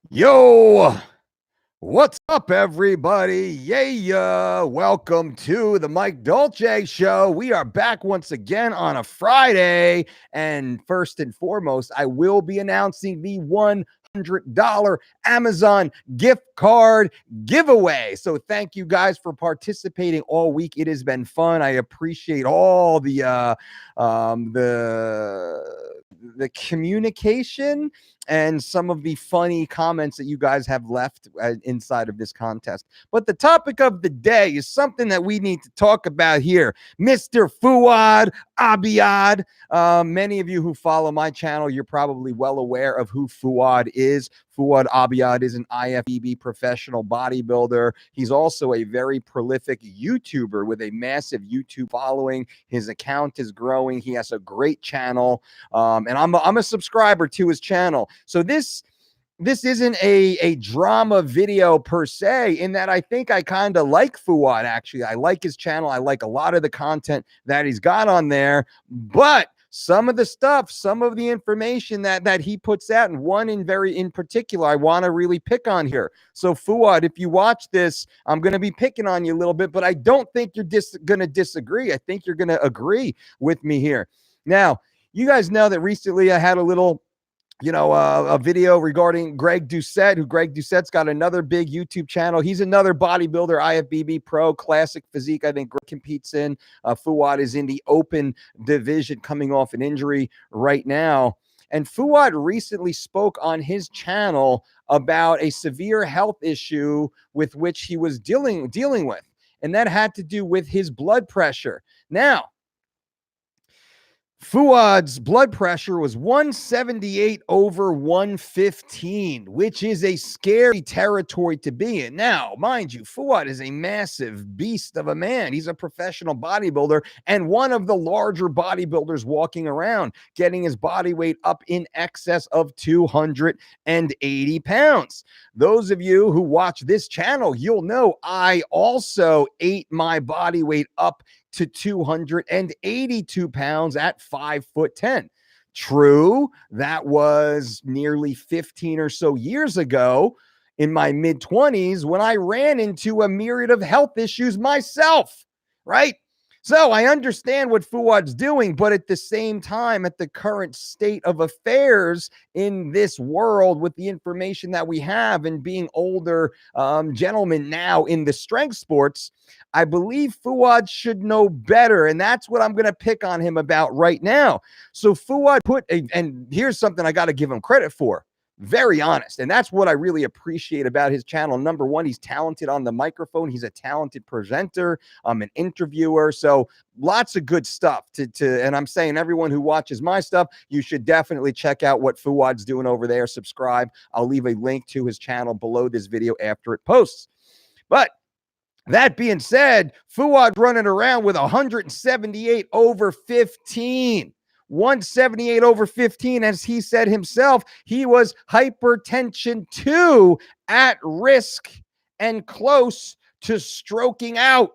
Yo, what's up, everybody? Yeah, welcome to the Mike Dolce Show. We are back once again on a Friday. And first and foremost, I will be announcing the $100 Amazon gift card giveaway. So thank you guys for participating all week. It has been fun. I appreciate all the communication and some of the funny comments that you guys have left inside of this contest. But the topic of the day is something that we need to talk about here. Mr. FOUAD ABIAD. Many of you who follow my channel, you're probably well aware of who FOUAD is. FOUAD ABIAD is an IFBB professional bodybuilder. He's also a very prolific YouTuber with a massive YouTube following. His account is growing. He has a great channel, and I'm a subscriber to his channel. So this isn't a drama video per se, in that I think I kind of like FOUAD. Actually, I like his channel. I like a lot of the content that he's got on there, but some of the stuff, some of the information that he puts out, and one in particular, I want to really pick on here. So FOUAD, if you watch this, I'm going to be picking on you a little bit, but I don't think you're going to disagree. I think you're going to agree with me here. Now, you guys know that recently I had a little a video regarding Greg Doucette, who Greg Doucette's got another big YouTube channel. He's another bodybuilder, IFBB pro, classic physique. I think Greg competes in. FOUAD is in the open division, coming off an injury right now. And FOUAD recently spoke on his channel about a severe health issue with which he was dealing with, and that had to do with his blood pressure. Now, FOUAD's blood pressure was 178 over 115, which is a scary territory to be in. Now, mind you, FOUAD is a massive beast of a man. He's a professional bodybuilder and one of the larger bodybuilders walking around, getting his body weight up in excess of 280 pounds. Those of you who watch this channel, you'll know I also ate my body weight up to 282 pounds at 5'10". True, that was nearly 15 or so years ago in my mid-20s when I ran into a myriad of health issues myself, right? So I understand what FOUAD's doing, but at the same time, at the current state of affairs in this world, with the information that we have and being older gentlemen now in the strength sports, I believe FOUAD should know better, and that's what I'm going to pick on him about right now. So FOUAD and here's something I got to give him credit for. Very honest. And that's what I really appreciate about his channel. Number one, he's talented on the microphone. He's a talented presenter, an interviewer. So lots of good stuff and I'm saying everyone who watches my stuff, you should definitely check out what FOUAD's doing over there. Subscribe. I'll leave a link to his channel below this video after it posts. But that being said, FOUAD running around with 178 over 15. 178 over 15, as he said himself, he was hypertension 2 at risk and close to stroking out.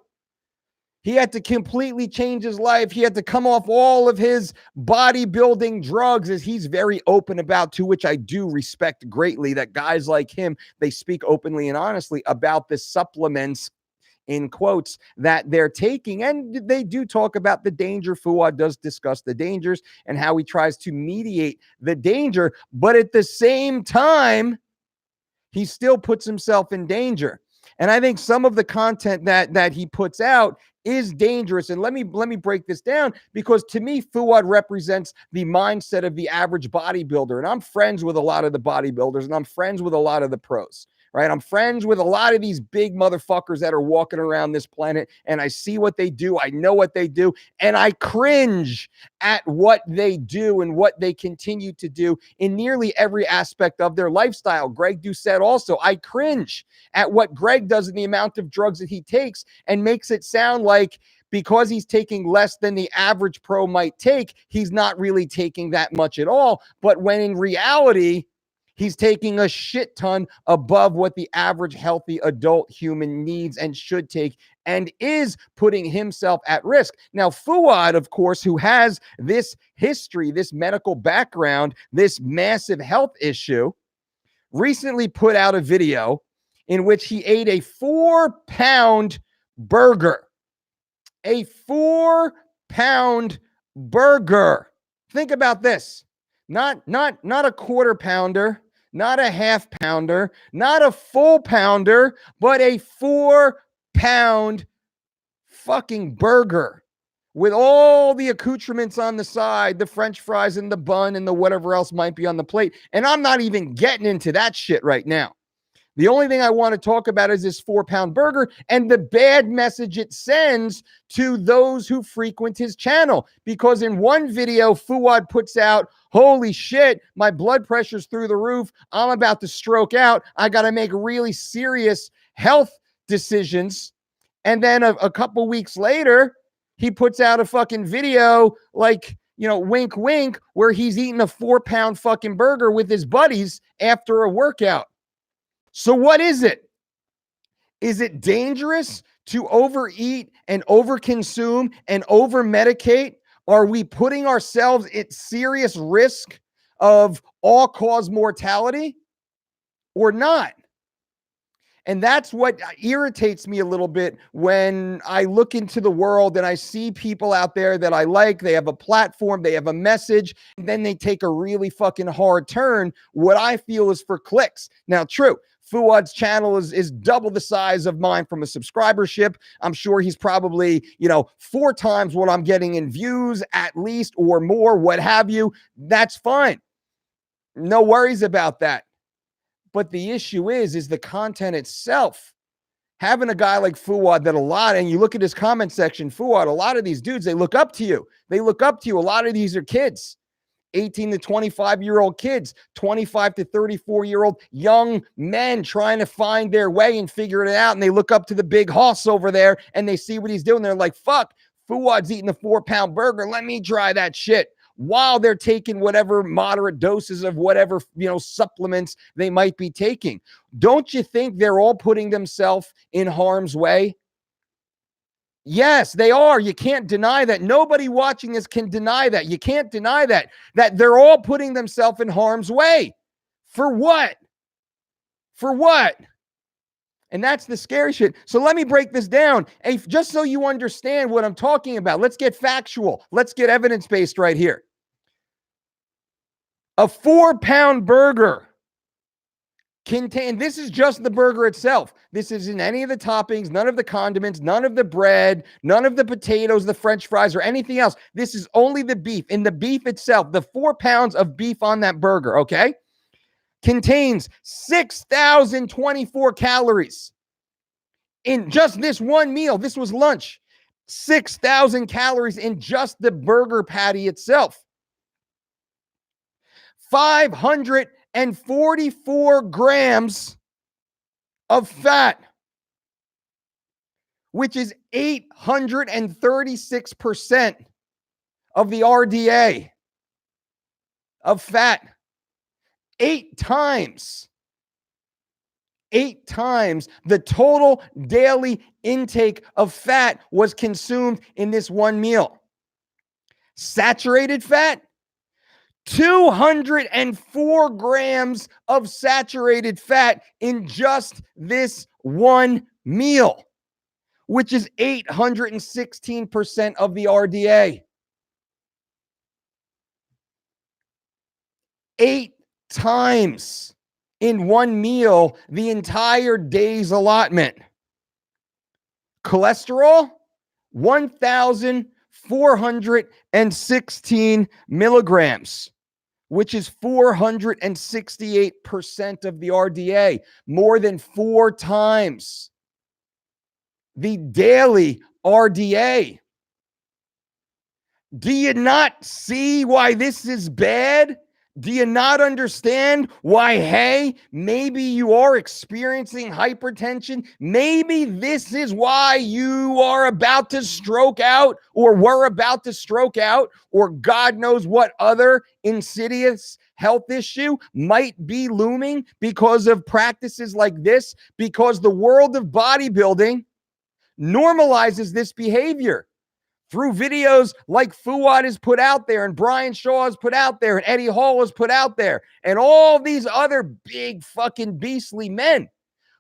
He had to completely change his life. He had to come off all of his bodybuilding drugs, as he's very open about, to which I do respect greatly, that guys like him, they speak openly and honestly about the supplements, in quotes, that they're taking. And they do talk about the danger. FOUAD does discuss the dangers and how he tries to mediate the danger. But at the same time, he still puts himself in danger. And I think some of the content that he puts out is dangerous. And let me break this down, because to me, FOUAD represents the mindset of the average bodybuilder. And I'm friends with a lot of the bodybuilders, and I'm friends with a lot of the pros. Right? I'm friends with a lot of these big motherfuckers that are walking around this planet, and I see what they do. I know what they do, and I cringe at what they do and what they continue to do in nearly every aspect of their lifestyle. Greg Doucette also, I cringe at what Greg does and the amount of drugs that he takes, and makes it sound like because he's taking less than the average pro might take, he's not really taking that much at all. But when in reality, he's taking a shit ton above what the average healthy adult human needs and should take, and is putting himself at risk. Now, FOUAD, of course, who has this history, this medical background, this massive health issue, recently put out a video in which he ate a 4-pound burger. A 4-pound burger. Think about this. Not a quarter pounder, not a half pounder, not a full pounder, but a 4-pound fucking burger with all the accoutrements on the side, the French fries and the bun and the whatever else might be on the plate. And I'm not even getting into that shit right now. The only thing I want to talk about is this 4-pound burger and the bad message it sends to those who frequent his channel. Because in one video, FOUAD puts out, holy shit, my blood pressure's through the roof. I'm about to stroke out. I got to make really serious health decisions. And then a couple weeks later, he puts out a fucking video like, wink, wink, where he's eating a 4-pound fucking burger with his buddies after a workout. So what is it? Is it dangerous to overeat and overconsume and overmedicate? Are we putting ourselves at serious risk of all-cause mortality or not? And that's what irritates me a little bit when I look into the world and I see people out there that I like. They have a platform, they have a message, and then they take a really fucking hard turn. What I feel is for clicks. Now, true, FOUAD's channel is double the size of mine from a subscribership. I'm sure he's probably, 4 times what I'm getting in views at least, or more, what have you. That's fine. No worries about that. But the issue is the content itself. Having a guy like FOUAD that and you look at his comment section, FOUAD, a lot of these dudes, they look up to you. They look up to you. A lot of these are kids, 18 to 25-year-old kids, 25 to 34-year-old young men trying to find their way and figure it out. And they look up to the big hoss over there and they see what he's doing. They're like, fuck, FOUAD's eating a 4-pound burger. Let me try that shit. While they're taking whatever moderate doses of whatever, supplements they might be taking. Don't you think they're all putting themselves in harm's way? Yes, they are. You can't deny that. Nobody watching this can deny that. You can't deny that they're all putting themselves in harm's way. For what? For what? And that's the scary shit. So let me break this down. Just so you understand what I'm talking about. Let's get factual. Let's get evidence-based right here. A 4-pound burger this is just the burger itself. This isn't any of the toppings, none of the condiments, none of the bread, none of the potatoes, the French fries, or anything else. This is only the beef. In the beef itself, the 4 pounds of beef on that burger, okay, contains 6,024 calories. In just this one meal, this was lunch, 6,000 calories in just the burger patty itself. 544 grams of fat, which is 836% of the RDA of fat. 8 times the total daily intake of fat was consumed in this one meal. Saturated fat, 204 grams of saturated fat in just this one meal, which is 816% of the RDA. 8 times in one meal the entire day's allotment. Cholesterol, 1,416 milligrams, which is 468% of the RDA, more than 4 times the daily RDA. Do you not see why this is bad? Do you not understand why, hey, maybe you are experiencing hypertension? Maybe this is why you are about to stroke out, or were about to stroke out, or God knows what other insidious health issue might be looming because of practices like this, because the world of bodybuilding normalizes this behavior. through videos like FOUAD has put out there, and Brian Shaw has put out there, and Eddie Hall has put out there, and all these other big fucking beastly men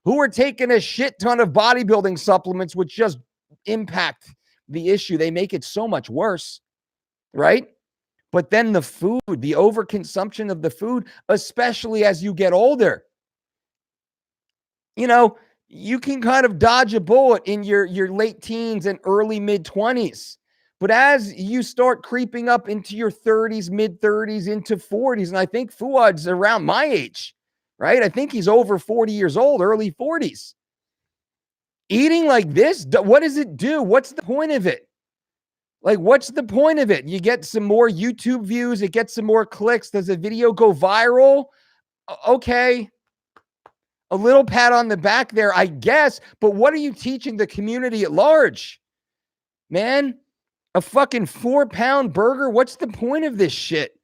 who are taking a shit ton of bodybuilding supplements, which just impact the issue. They make it so much worse, right? But then the food, the overconsumption of the food, especially as you get older, you can kind of dodge a bullet in your late teens and early mid 20s. But as you start creeping up into your 30s, mid 30s, into 40s, and I think FOUAD's around my age, right? I think he's over 40 years old, early 40s. Eating like this, what does it do? What's the point of it? Like, what's the point of it? You get some more YouTube views, it gets some more clicks. Does a video go viral? Okay. A little pat on the back there, I guess, but what are you teaching the community at large? Man, a fucking 4-pound burger? What's the point of this shit?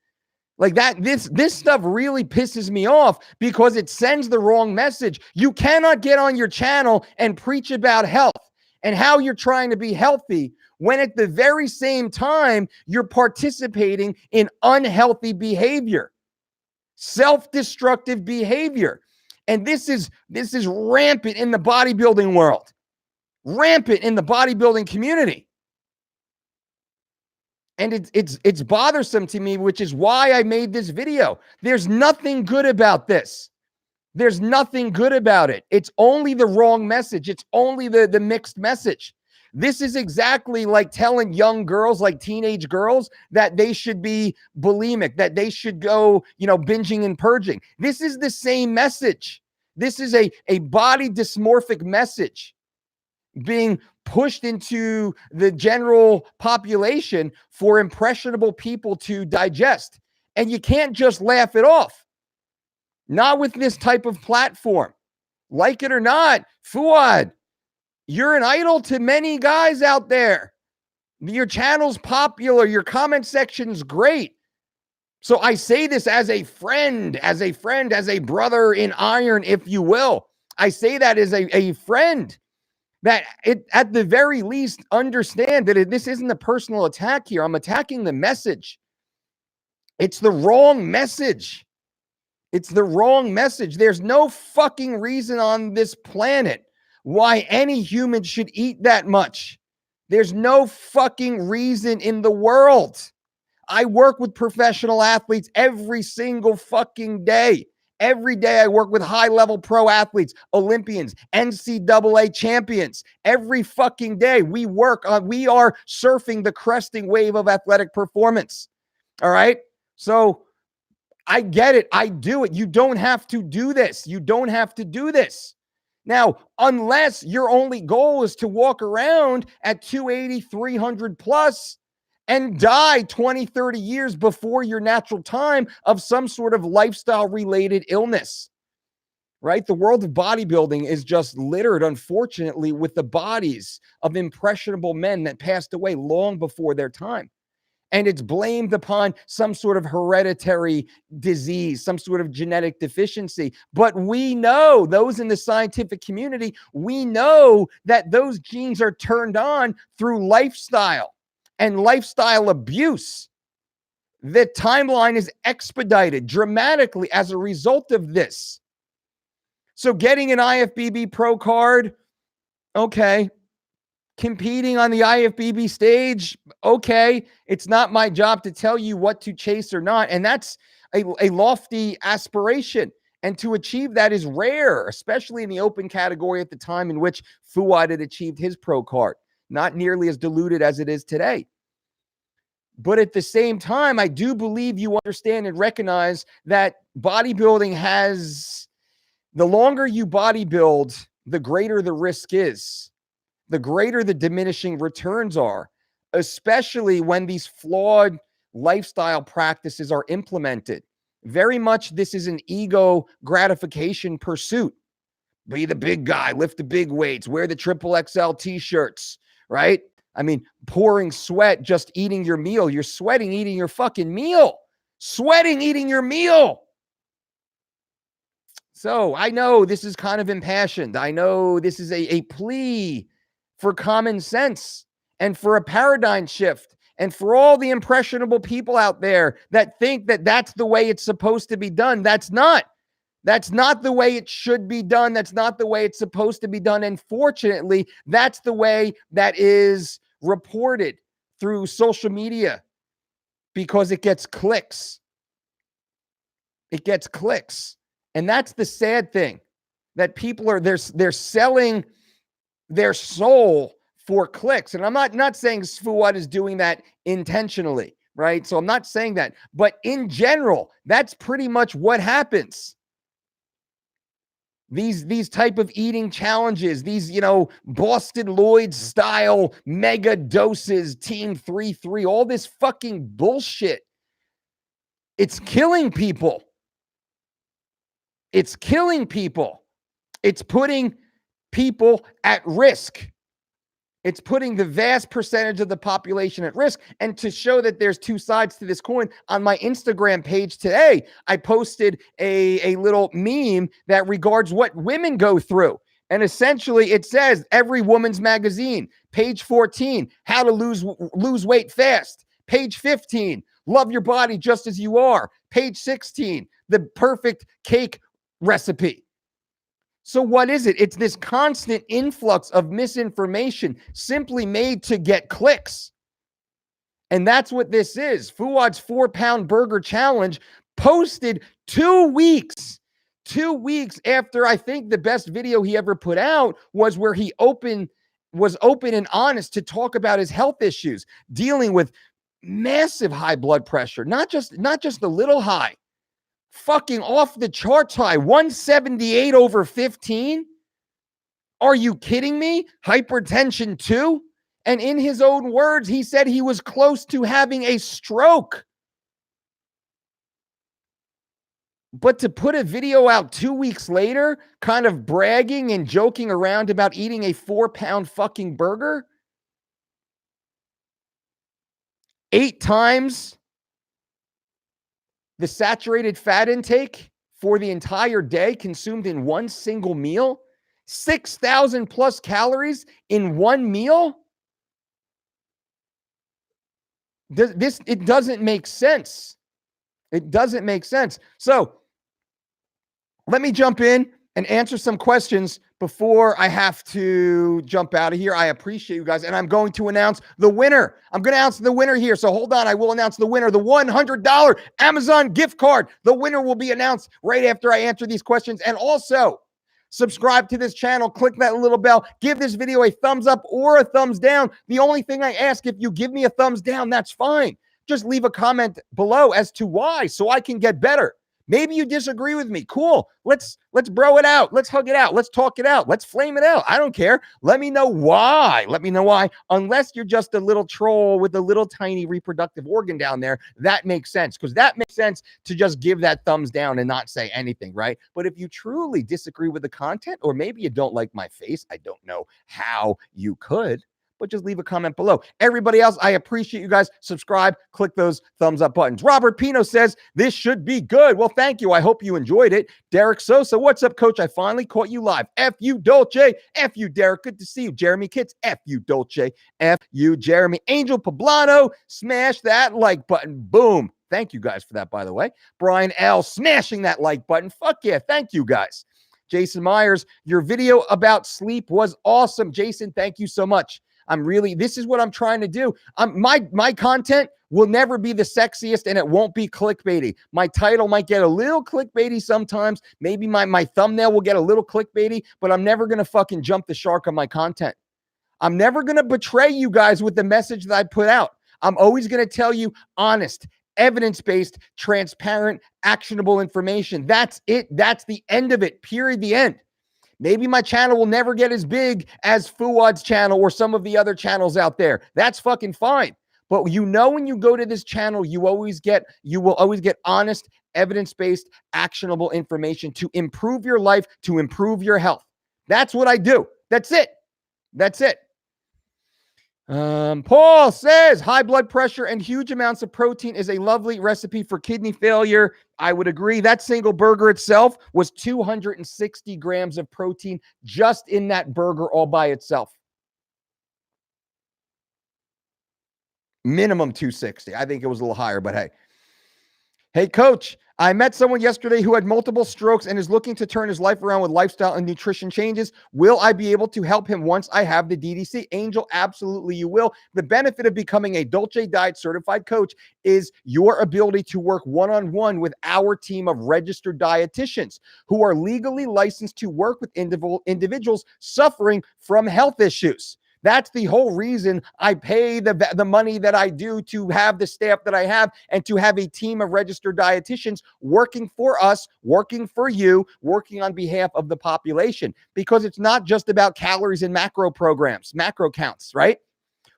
Like that, this stuff really pisses me off because it sends the wrong message. You cannot get on your channel and preach about health and how you're trying to be healthy when at the very same time you're participating in unhealthy behavior, self-destructive behavior. And this is rampant in the bodybuilding world, rampant in the bodybuilding community. And it's bothersome to me, which is why I made this video. There's nothing good about this. There's nothing good about it. It's only the wrong message. It's only the mixed message. This is exactly like telling young girls, like teenage girls, that they should be bulimic, that they should go, binging and purging. This is the same message. This is a body dysmorphic message being pushed into the general population for impressionable people to digest. And you can't just laugh it off. Not with this type of platform. Like it or not, FOUAD, you're an idol to many guys out there. Your channel's popular. Your comment section's great. So I say this as a friend, as a brother in iron, if you will. I say that as a friend that it, at the very least, understand that this isn't a personal attack here. I'm attacking the message. It's the wrong message. It's the wrong message. There's no fucking reason on this planet why any human should eat that much. There's no fucking reason in the world. I work with professional athletes every single fucking day. Every day I work with high-level pro athletes, Olympians, NCAA champions. Every fucking day we are surfing the cresting wave of athletic performance. All right? So I get it. I do it. You don't have to do this. You don't have to do this. Now, unless your only goal is to walk around at 280, 300 plus and die 20, 30 years before your natural time of some sort of lifestyle-related illness, right? The world of bodybuilding is just littered, unfortunately, with the bodies of impressionable men that passed away long before their time. And it's blamed upon some sort of hereditary disease, some sort of genetic deficiency. But we know, those in the scientific community, we know that those genes are turned on through lifestyle and lifestyle abuse. The timeline is expedited dramatically as a result of this. So getting an IFBB Pro card, okay. Competing on the IFBB stage, okay. It's not my job to tell you what to chase or not. And that's a lofty aspiration. And to achieve that is rare, especially in the open category at the time in which FOUAD had achieved his pro card. Not nearly as diluted as it is today. But at the same time, I do believe you understand and recognize that bodybuilding has, the longer you bodybuild, the greater the risk is. The greater the diminishing returns are, especially when these flawed lifestyle practices are implemented. Very much this is an ego gratification pursuit. Be the big guy, lift the big weights, wear the triple XL t-shirts, right? I mean, pouring sweat just eating your meal. You're sweating eating your fucking meal. Sweating eating your meal. So I know this is kind of impassioned. I know this is a plea for common sense and for a paradigm shift, and for all the impressionable people out there that think that that's the way it's supposed to be done. That's not. That's not the way it should be done. That's not the way it's supposed to be done. And fortunately, that's the way that is reported through social media because it gets clicks. It gets clicks. And that's the sad thing, that people are, they're selling their soul for clicks. And I'm not saying FOUAD is doing that intentionally, right? So I'm not saying that. But in general, that's pretty much what happens. These type of eating challenges, these, Boston Lloyd style mega doses, team 3-3, all this fucking bullshit. It's killing people. It's killing people. It's putting people at risk. It's putting the vast percentage of the population at risk. And to show that there's two sides to this coin, on my Instagram page today, I posted a little meme that regards what women go through. And essentially it says, every woman's magazine, page 14, how to lose weight fast. Page 15, love your body just as you are. Page 16, the perfect cake recipe. So what is it? It's this constant influx of misinformation simply made to get clicks. And that's what this is. FOUAD's 4-pound burger challenge posted 2 weeks. 2 weeks after, I think the best video he ever put out was where he was open and honest to talk about his health issues, dealing with massive high blood pressure, not just a little high. Fucking off the charts high, 178/15. Are you kidding me? Hypertension too? And in his own words, he said he was close to having a stroke. But to put a video out 2 weeks later, kind of bragging and joking around about eating a 4-pound fucking burger, 8 times the saturated fat intake for the entire day consumed in one single meal, 6,000 plus calories in one meal. It doesn't make sense. It doesn't make sense. So let me jump in and answer some questions before I have to jump out of here. I appreciate you guys. And I'm going to announce the winner. I'm going to announce the winner here. So hold on. I will announce the winner, the $100 Amazon gift card. The winner will be announced right after I answer these questions. And also, subscribe to this channel. Click that little bell. Give this video a thumbs up or a thumbs down. The only thing I ask, if you give me a thumbs down, that's fine. Just leave a comment below as to why, so I can get better. Maybe you disagree with me. Cool. Let's bro it out. Let's hug it out. Let's talk it out. Let's flame it out. I don't care. Let me know why. Let me know why. Unless you're just a little troll with a little tiny reproductive organ down there, that makes sense, because that makes sense to just give that thumbs down and not say anything, right? But if you truly disagree with the content, or maybe you don't like my face, I don't know how you could, but just leave a comment below. Everybody else, I appreciate you guys. Subscribe, click those thumbs up buttons. Robert Pino says, this should be good. Well, thank you. I hope you enjoyed it. Derek Sosa, what's up, coach? I finally caught you live. F you, Dolce. F you, Derek. Good to see you. Jeremy Kitts, F you, Dolce. F you, Jeremy. Angel Poblano, smash that like button. Boom. Thank you guys for that, by the way. Brian L, smashing that like button. Fuck yeah. Thank you guys. Jason Myers, your video about sleep was awesome. Jason, thank you so much. This is what I'm trying to do. My content will never be the sexiest, and it won't be clickbaity. My title might get a little clickbaity sometimes. Maybe my thumbnail will get a little clickbaity, but I'm never going to fucking jump the shark on my content. I'm never going to betray you guys with the message that I put out. I'm always going to tell you honest, evidence-based, transparent, actionable information. That's it. That's the end of it. Period. The end. Maybe my channel will never get as big as FOUAD's channel or some of the other channels out there. That's fucking fine. But when you go to this channel, you will always get honest, evidence-based, actionable information to improve your life, to improve your health. That's what I do. That's it. That's it. Paul says high blood pressure and huge amounts of protein is a lovely recipe for kidney failure. I would agree. That single burger itself was 260 grams of protein just in that burger all by itself. Minimum 260. I think it was a little higher, but hey. Hey, coach, I met someone yesterday who had multiple strokes and is looking to turn his life around with lifestyle and nutrition changes. Will I be able to help him once I have the DDC? Angel, absolutely you will. The benefit of becoming a Dolce Diet certified coach is your ability to work one-on-one with our team of registered dietitians who are legally licensed to work with individuals suffering from health issues. That's the whole reason I pay the money that I do to have the staff that I have and to have a team of registered dietitians working for us, working for you, working on behalf of the population. Because it's not just about calories and macro programs, macro counts, right?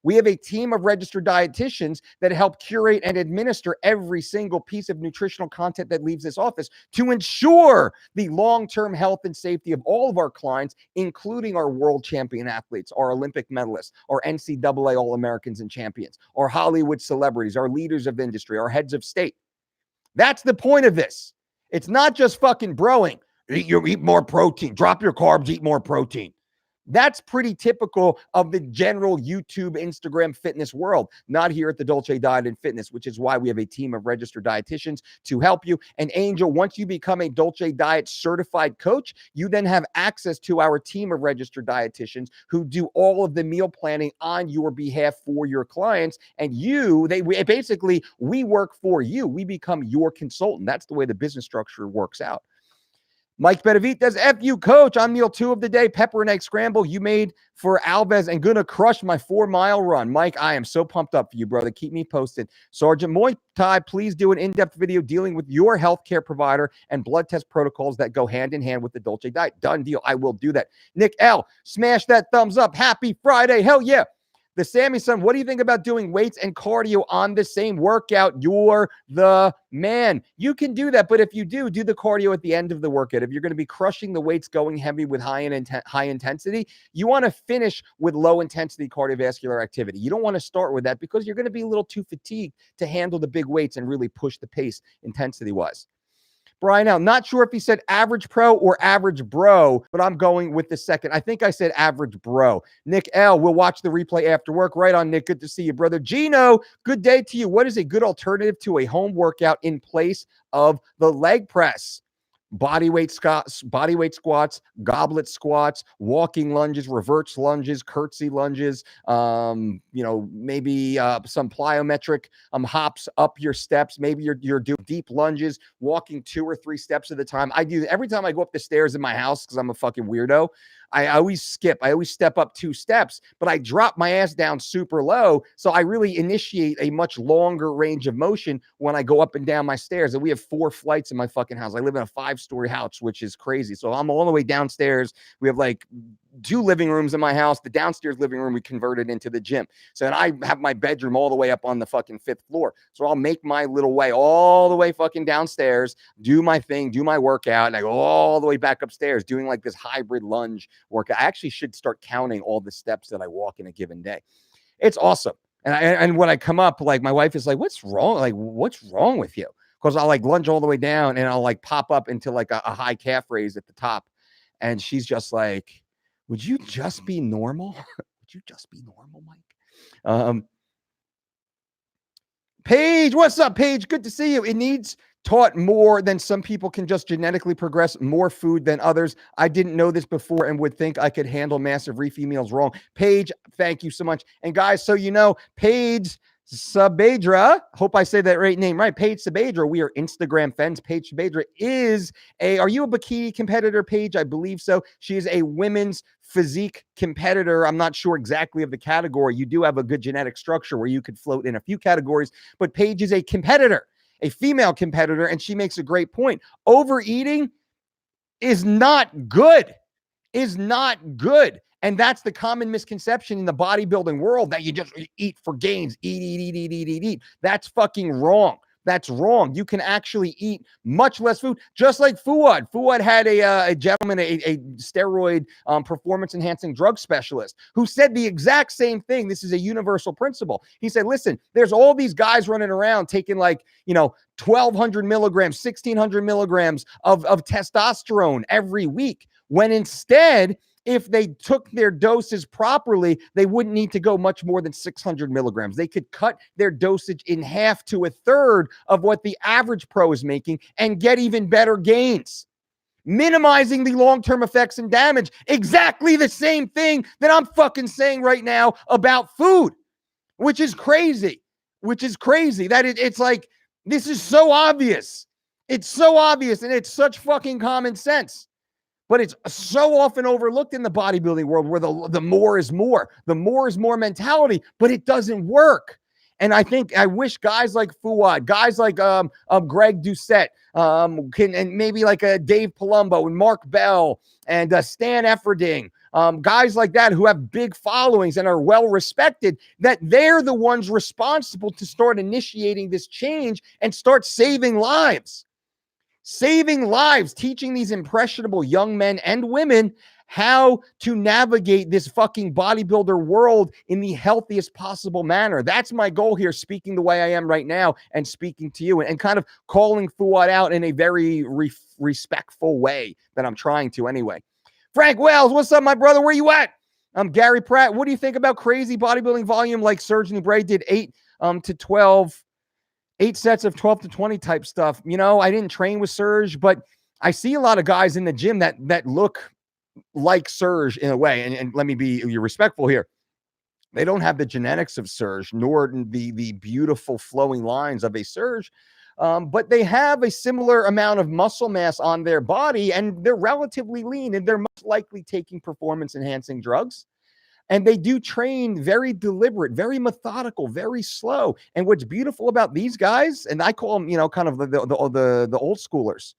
We have a team of registered dietitians that help curate and administer every single piece of nutritional content that leaves this office to ensure the long-term health and safety of all of our clients, including our world champion athletes, our Olympic medalists, our NCAA All-Americans and champions, our Hollywood celebrities, our leaders of industry, our heads of state. That's the point of this. It's not just fucking broing. Eat more protein. Drop your carbs, eat more protein. That's pretty typical of the general YouTube, Instagram fitness world, not here at the Dolce Diet and Fitness, which is why we have a team of registered dietitians to help you. And Angel, once you become a Dolce Diet certified coach, you then have access to our team of registered dietitians who do all of the meal planning on your behalf for your clients. And we work for you. We become your consultant. That's the way the business structure works out. Mike Benavides, F you, coach. I'm meal 2 of the day. Pepper and egg scramble you made for Alves and gonna crush my 4-mile run. Mike, I am so pumped up for you, brother. Keep me posted. Sergeant Muay Thai, please do an in-depth video dealing with your healthcare provider and blood test protocols that go hand in hand with the Dolce Diet. Done deal. I will do that. Nick L, smash that thumbs up. Happy Friday. Hell yeah. The Sammy son, what do you think about doing weights and cardio on the same workout? You're the man. You can do that, but if you do the cardio at the end of the workout. If you're going to be crushing the weights, going heavy with high intensity, you want to finish with low intensity cardiovascular activity. You don't want to start with that because you're going to be a little too fatigued to handle the big weights and really push the pace intensity-wise. Brian L, not sure if he said average pro or average bro, but I'm going with the second. I think I said average bro. Nick L, we'll watch the replay after work. Right on, Nick. Good to see you, brother. Gino, good day to you. What is a good alternative to a home workout in place of the leg press? Bodyweight squats, goblet squats, walking lunges, reverse lunges, curtsy lunges, maybe some plyometric hops up your steps. Maybe you're doing deep lunges, walking 2 or 3 steps at a time. I do every time I go up the stairs in my house because I'm a fucking weirdo. I always skip. I always step up 2 steps, but I drop my ass down super low. So I really initiate a much longer range of motion when I go up and down my stairs. And we have 4 flights in my fucking house. I live in a 5-story house, which is crazy. So I'm all the way downstairs. We have like 2 living rooms in my house. The downstairs living room we converted into the gym. So then I have my bedroom all the way up on the fucking 5th floor. So I'll make my little way all the way fucking downstairs, do my thing, do my workout, and I go all the way back upstairs doing like this hybrid lunge workout. I actually should start counting all the steps that I walk in a given day. It's awesome. And when I come up, like my wife is like, what's wrong? Like, what's wrong with you? Because I'll like lunge all the way down and I'll like pop up into like a high calf raise at the top. And she's just like, would you just be normal? Would you just be normal, Mike? Paige, what's up, Paige? Good to see you. It needs taught more than some people can just genetically progress more food than others. I didn't know this before and would think I could handle massive refeed meals wrong. Paige, thank you so much. And guys, so you know, Paige Sabedra, hope I say that name right. Paige Sabedra, we are Instagram fans. Paige Sabedra are you a bikini competitor, Paige? I believe so. She is a women's physique competitor. I'm not sure exactly of the category. You do have a good genetic structure where you could float in a few categories, but Paige is a competitor, a female competitor, and she makes a great point. Overeating is not good. And that's the common misconception in the bodybuilding world, that you just eat for gains, eat. That's fucking wrong. That's wrong. You can actually eat much less food, just like FOUAD. FOUAD had a gentleman, a steroid performance-enhancing drug specialist, who said the exact same thing. This is a universal principle. He said, listen, there's all these guys running around taking 1,200 milligrams, 1,600 milligrams of testosterone every week, when instead if they took their doses properly, they wouldn't need to go much more than 600 milligrams. They could cut their dosage in half to a third of what the average pro is making and get even better gains, minimizing the long-term effects and damage. Exactly the same thing that I'm fucking saying right now about food, which is crazy, that it's like, this is so obvious. It's so obvious, and it's such fucking common sense. But it's so often overlooked in the bodybuilding world, where the more is more. The more is more mentality, but it doesn't work. And I wish guys like FOUAD, guys like Greg Doucette, and maybe like Dave Palumbo and Mark Bell and Stan Efferding, guys like that who have big followings and are well respected, that they're the ones responsible to start initiating this change and start saving lives. Saving lives, teaching these impressionable young men and women how to navigate this fucking bodybuilder world in the healthiest possible manner. That's my goal here, speaking the way I am right now and speaking to you, and kind of calling FOUAD out in a very respectful way that I'm trying to anyway. Frank Wells, what's up, my brother? Where you at? I'm Gary Pratt. What do you think about crazy bodybuilding volume like Serge Nubret did 8 to 12? 8 sets of 12 to 20 type stuff. You know, I didn't train with Serge, but I see a lot of guys in the gym that look like Serge in a way. And let me be respectful here. They don't have the genetics of Serge, nor the beautiful flowing lines of a Serge, but they have a similar amount of muscle mass on their body, and they're relatively lean, and they're most likely taking performance-enhancing drugs. And they do train very deliberate, very methodical, very slow. And what's beautiful about these guys, and I call them, you know, kind of the old schoolers,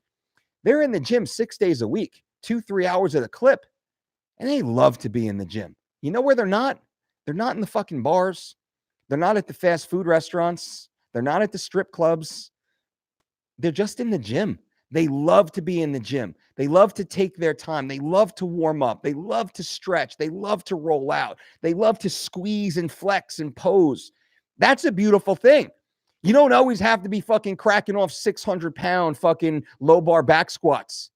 they're in the gym 6 days a week, 2-3 hours at a clip, and they love to be in the gym. You know where they're not? They're not in the fucking bars. They're not at the fast food restaurants. They're not at the strip clubs. They're just in the gym. They love to be in the gym. They love to take their time. They love to warm up. They love to stretch. They love to roll out. They love to squeeze and flex and pose. That's a beautiful thing. You don't always have to be fucking cracking off 600-pound fucking low bar back squats.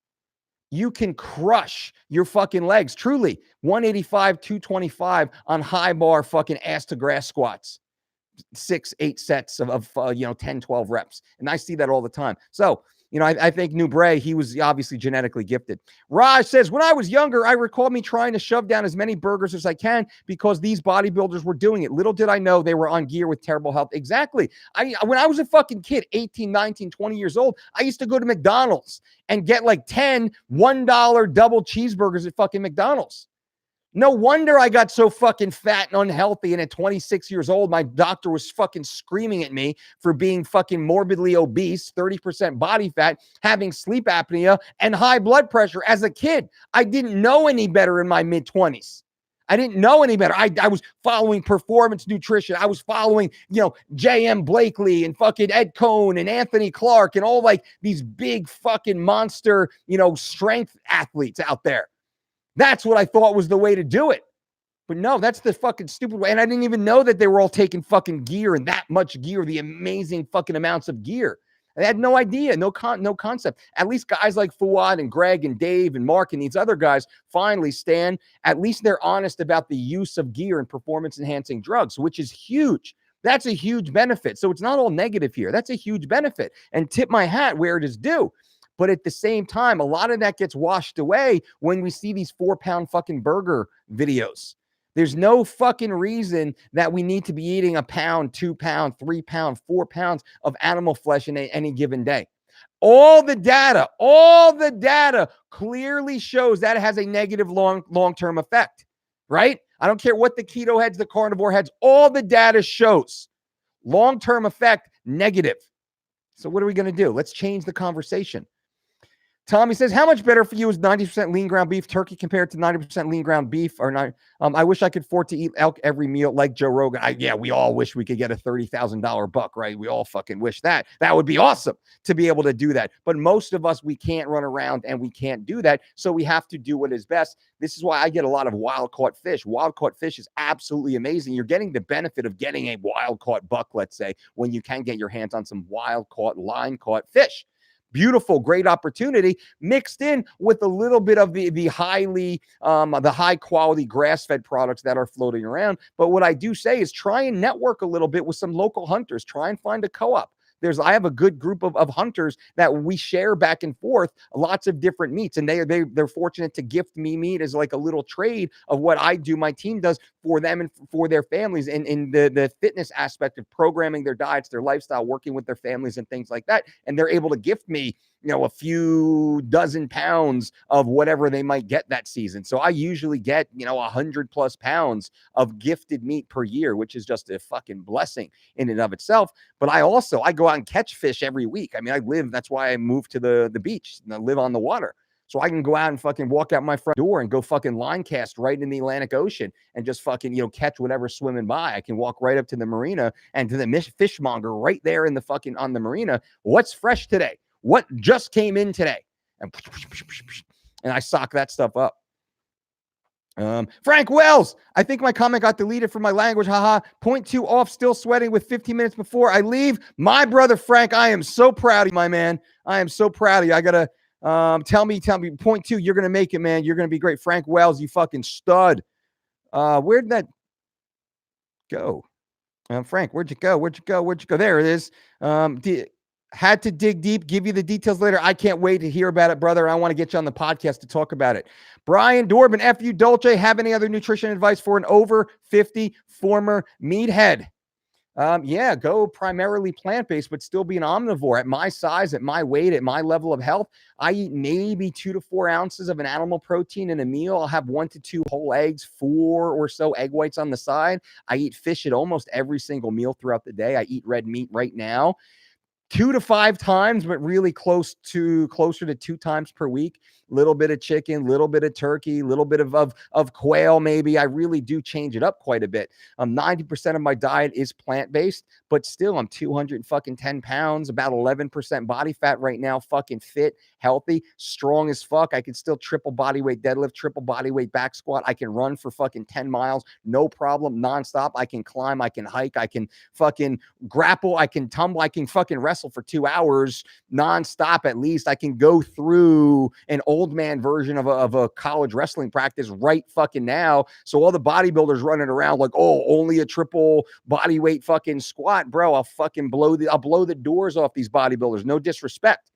You can crush your fucking legs. Truly, 185, 225 on high bar fucking ass to grass squats. 6-8 sets of 10, 12 reps. And I see that all the time. So, you know, I think Nubret, he was obviously genetically gifted. Raj says, when I was younger, I recall me trying to shove down as many burgers as I can because these bodybuilders were doing it. Little did I know they were on gear with terrible health. Exactly. When I was a fucking kid, 18, 19, 20 years old, I used to go to McDonald's and get like 10 $1 double cheeseburgers at fucking McDonald's. No wonder I got so fucking fat and unhealthy. And at 26 years old, my doctor was fucking screaming at me for being fucking morbidly obese, 30% body fat, having sleep apnea, and high blood pressure as a kid. I didn't know any better in my mid-20s. I didn't know any better. I was following performance nutrition. I was following, J.M. Blakely and fucking Ed Cohn and Anthony Clark and all like these big fucking monster, strength athletes out there. That's what I thought was the way to do it. But no, that's the fucking stupid way. And I didn't even know that they were all taking fucking gear, and that much gear, the amazing fucking amounts of gear. I had no idea, no concept. At least guys like FOUAD and Greg and Dave and Mark and these other guys finally stand. At least they're honest about the use of gear and performance-enhancing drugs, which is huge. That's a huge benefit. So it's not all negative here. That's a huge benefit. And tip my hat where it is due. But at the same time, a lot of that gets washed away when we see these 4-pound fucking burger videos. There's no fucking reason that we need to be eating a pound, 2 pound, 3 pound, 4 pounds of animal flesh in any given day. All the data clearly shows that it has a negative long-term effect, right? I don't care what the keto heads, the carnivore heads, all the data shows long-term effect negative. So what are we going to do? Let's change the conversation. Tommy says, how much better for you is 90% lean ground beef turkey compared to 90% lean ground beef? Or not? I wish I could afford to eat elk every meal like Joe Rogan. We all wish we could get a $30,000 buck, right? We all fucking wish that. That would be awesome to be able to do that. But most of us, we can't run around and we can't do that. So we have to do what is best. This is why I get a lot of wild-caught fish. Wild-caught fish is absolutely amazing. You're getting the benefit of getting a wild-caught buck, let's say, when you can get your hands on some wild-caught, line-caught fish. Beautiful, great opportunity mixed in with a little bit of the high quality grass-fed products that are floating around. But what I do say is try and network a little bit with some local hunters. Try and find a co-op. I have a good group of hunters that we share back and forth lots of different meats, and they're fortunate to gift me meat as like a little trade of what I do, my team does for them and for their families in the fitness aspect of programming their diets, their lifestyle, working with their families and things like that. And they're able to gift me, a few dozen pounds of whatever they might get that season. So I usually get, 100+ pounds of gifted meat per year, which is just a fucking blessing in and of itself. But I go out and catch fish every week. I mean, that's why I moved to the beach and I live on the water. So I can go out and fucking walk out my front door and go fucking line cast right in the Atlantic Ocean and just fucking, catch whatever's swimming by. I can walk right up to the marina and to the fishmonger right there in the fucking on the marina. What's fresh today? What just came in today? And I sock that stuff up. Frank Wells, I think my comment got deleted from my language. Haha. Point 2 off, still sweating with 15 minutes before I leave. My brother Frank, I am so proud of you, my man. I am so proud of you. I gotta tell me, point 2, you're gonna make it, man. You're gonna be great. Frank Wells, you fucking stud. Where'd that go? Frank, where'd you go? There it is. Had to dig deep, give you the details later. I can't wait to hear about it, brother. I want to get you on the podcast to talk about it. Brian Dorbin, F.U. Dolce, have any other nutrition advice for an over 50 former meathead? Yeah, go primarily plant-based, but still be an omnivore. At my size, at my weight, at my level of health, I eat maybe 2 to 4 ounces of an animal protein in a meal. I'll have 1 to 2 whole eggs, 4 or so egg whites on the side. I eat fish at almost every single meal throughout the day. I eat red meat right now 2 to 5 times, but really closer to 2 times per week. Little bit of chicken, little bit of turkey, little bit of quail, maybe. I really do change it up quite a bit. 90% of my diet is plant-based, but still I'm 210 pounds, about 11% body fat right now, fucking fit, healthy, strong as fuck. I can still triple body weight deadlift, triple body weight back squat. I can run for fucking 10 miles, no problem, nonstop. I can climb, I can hike, I can fucking grapple, I can tumble, I can fucking wrestle for 2 hours nonstop at least. I can go through an old man version of a college wrestling practice right fucking now. So all the bodybuilders running around like, oh, only a triple body weight fucking squat, bro. I'll blow the doors off these bodybuilders. No disrespect.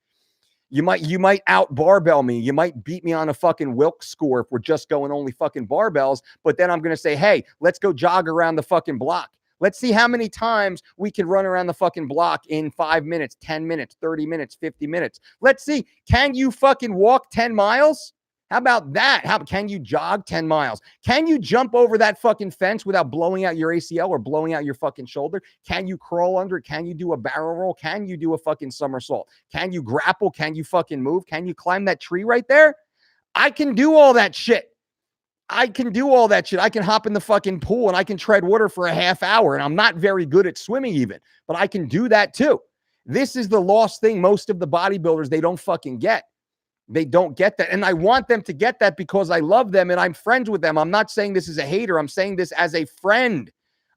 You might out barbell me. You might beat me on a fucking Wilks score if we're just going only fucking barbells. But then I'm going to say, hey, let's go jog around the fucking block. Let's see how many times we can run around the fucking block in 5 minutes, 10 minutes, 30 minutes, 50 minutes. Let's see. Can you fucking walk 10 miles? How about that? Can you jog 10 miles? Can you jump over that fucking fence without blowing out your ACL or blowing out your fucking shoulder? Can you crawl under it? Can you do a barrel roll? Can you do a fucking somersault? Can you grapple? Can you fucking move? Can you climb that tree right there? I can do all that shit. I can hop in the fucking pool and I can tread water for a half hour. And I'm not very good at swimming even, but I can do that too. This is the lost thing. Most of the bodybuilders, they don't fucking get. They don't get that. And I want them to get that because I love them and I'm friends with them. I'm not saying this as a hater. I'm saying this as a friend.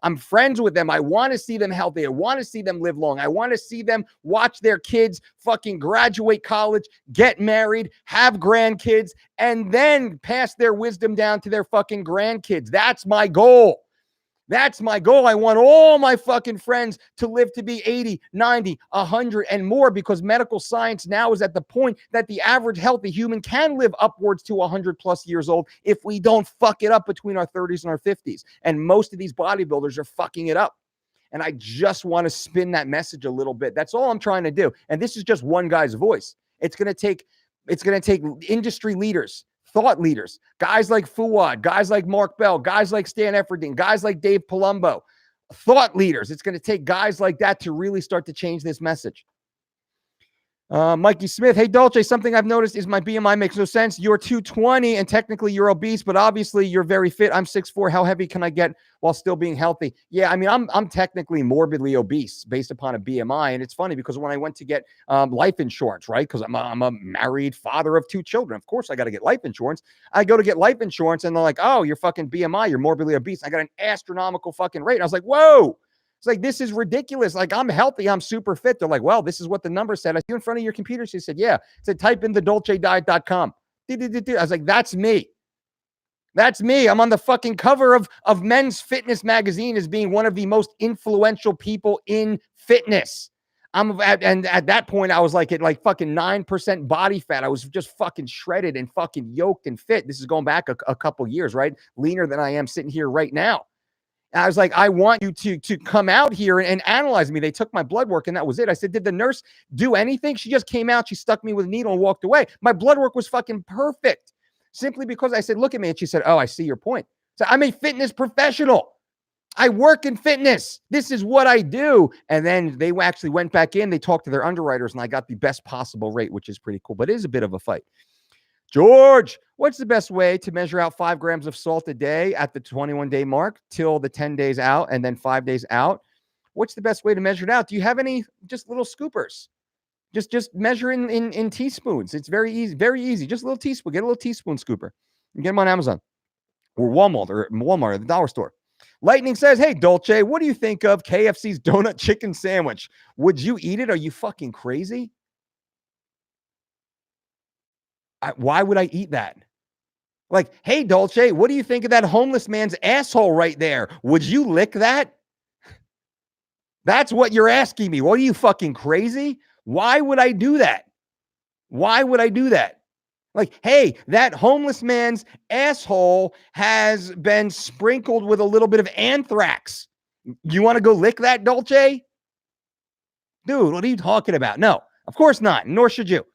I'm friends with them. I want to see them healthy. I want to see them live long. I want to see them watch their kids fucking graduate college, get married, have grandkids, and then pass their wisdom down to their fucking grandkids. That's my goal. That's my goal. I want all my fucking friends to live to be 80, 90, 100 and more because medical science now is at the point that the average healthy human can live upwards to 100+ years old if we don't fuck it up between our 30s and our 50s. And most of these bodybuilders are fucking it up. And I just want to spin that message a little bit. That's all I'm trying to do. And this is just one guy's voice. It's going to take industry leaders, thought leaders, guys like FOUAD, guys like Mark Bell, guys like Stan Efferding, guys like Dave Palumbo, thought leaders. It's going to take guys like that to really start to change this message. Mikey Smith, hey Dolce, something I've noticed is my BMI makes no sense. You're 220 and technically you're obese, but obviously you're very fit. I'm 6'4". How heavy can I get while still being healthy? Yeah, I mean, I'm technically morbidly obese based upon a BMI. And it's funny because when I went to get life insurance, right? Because I'm a married father of 2 children. Of course, I got to get life insurance. I go to get life insurance and they're like, oh, you're fucking BMI, you're morbidly obese. I got an astronomical fucking rate. And I was like, whoa. It's like, this is ridiculous. Like, I'm healthy. I'm super fit. They're like, well, this is what the number said. I see you in front of your computer. She said, yeah. It said, type in the dolcediet.com. I was like, that's me. That's me. I'm on the fucking cover of Men's Fitness magazine as being one of the most influential people in fitness. And at that point, I was like at like fucking 9% body fat. I was just fucking shredded and fucking yoked and fit. This is going back a couple years, right? Leaner than I am sitting here right now. And I was like, I want you to come out here and analyze me. They took my blood work and that was it. I said, did the nurse do anything? She just came out, she stuck me with a needle and walked away. My blood work was fucking perfect. Simply because I said, look at me. And she said, oh, I see your point. So I'm a fitness professional. I work in fitness. This is what I do. And then they actually went back in. They talked to their underwriters and I got the best possible rate, which is pretty cool, but it is a bit of a fight. George, what's the best way to measure out 5 grams of salt a day at the 21-day mark till the 10 days out and then 5 days out? What's the best way to measure it out? Do you have any just little scoopers? Just measure in teaspoons. It's very easy, very easy. Just a little teaspoon. Get a little teaspoon scooper. You get them on Amazon or Walmart or the dollar store. Lightning says, hey, Dolce, what do you think of KFC's donut chicken sandwich? Would you eat it? Are you fucking crazy? Why would I eat that? Like, hey, Dolce, what do you think of that homeless man's asshole right there? Would you lick that? That's what you're asking me. What are you, fucking crazy? Why would I do that? Why would I do that? Like, hey, that homeless man's asshole has been sprinkled with a little bit of anthrax. You want to go lick that, Dolce? Dude, what are you talking about? No, of course not. Nor should you.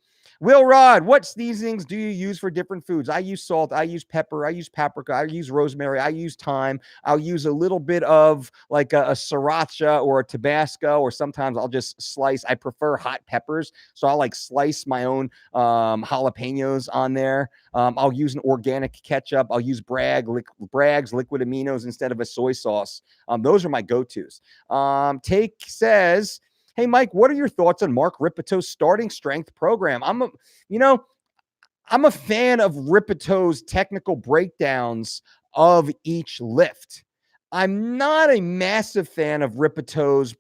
Will Rod, what seasonings do you use for different foods? I use salt, I use pepper, I use paprika, I use rosemary, I use thyme. I'll use a little bit of like a sriracha or a Tabasco, or sometimes I'll just slice. I prefer hot peppers, so I'll like slice my own jalapenos on there. I'll use an organic ketchup. I'll use Bragg's liquid aminos instead of a soy sauce. Those are my go-tos. Take says, hey, Mike, what are your thoughts on Mark Rippetoe's starting strength program? I'm a fan of Rippetoe's technical breakdowns of each lift. I'm not a massive fan of Rippetoe's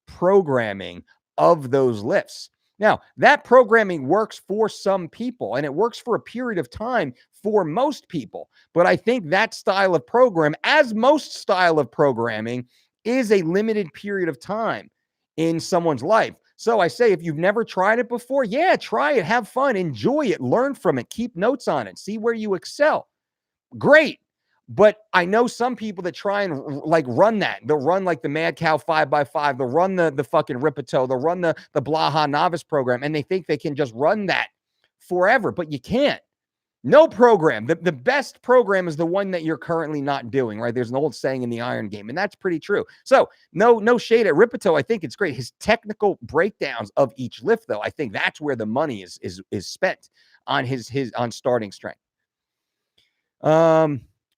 programming of those lifts. Now, that programming works for some people, and it works for a period of time for most people. But I think that style of program, as most style of programming, is a limited period of time in someone's life. So I say, if you've never tried it before, yeah, try it, have fun, enjoy it, learn from it, keep notes on it, see where you excel. Great. But I know some people that try and like run that. They'll run like the Mad Cow 5x5. They'll run the fucking Rippetoe. They'll run the Blaha novice program, and they think they can just run that forever, but you can't. No program. The best program is the one that you're currently not doing, right? There's an old saying in the iron game, and that's pretty true. So no shade at Rippetoe. I think it's great. His technical breakdowns of each lift, though, I think that's where the money is spent on his on starting strength.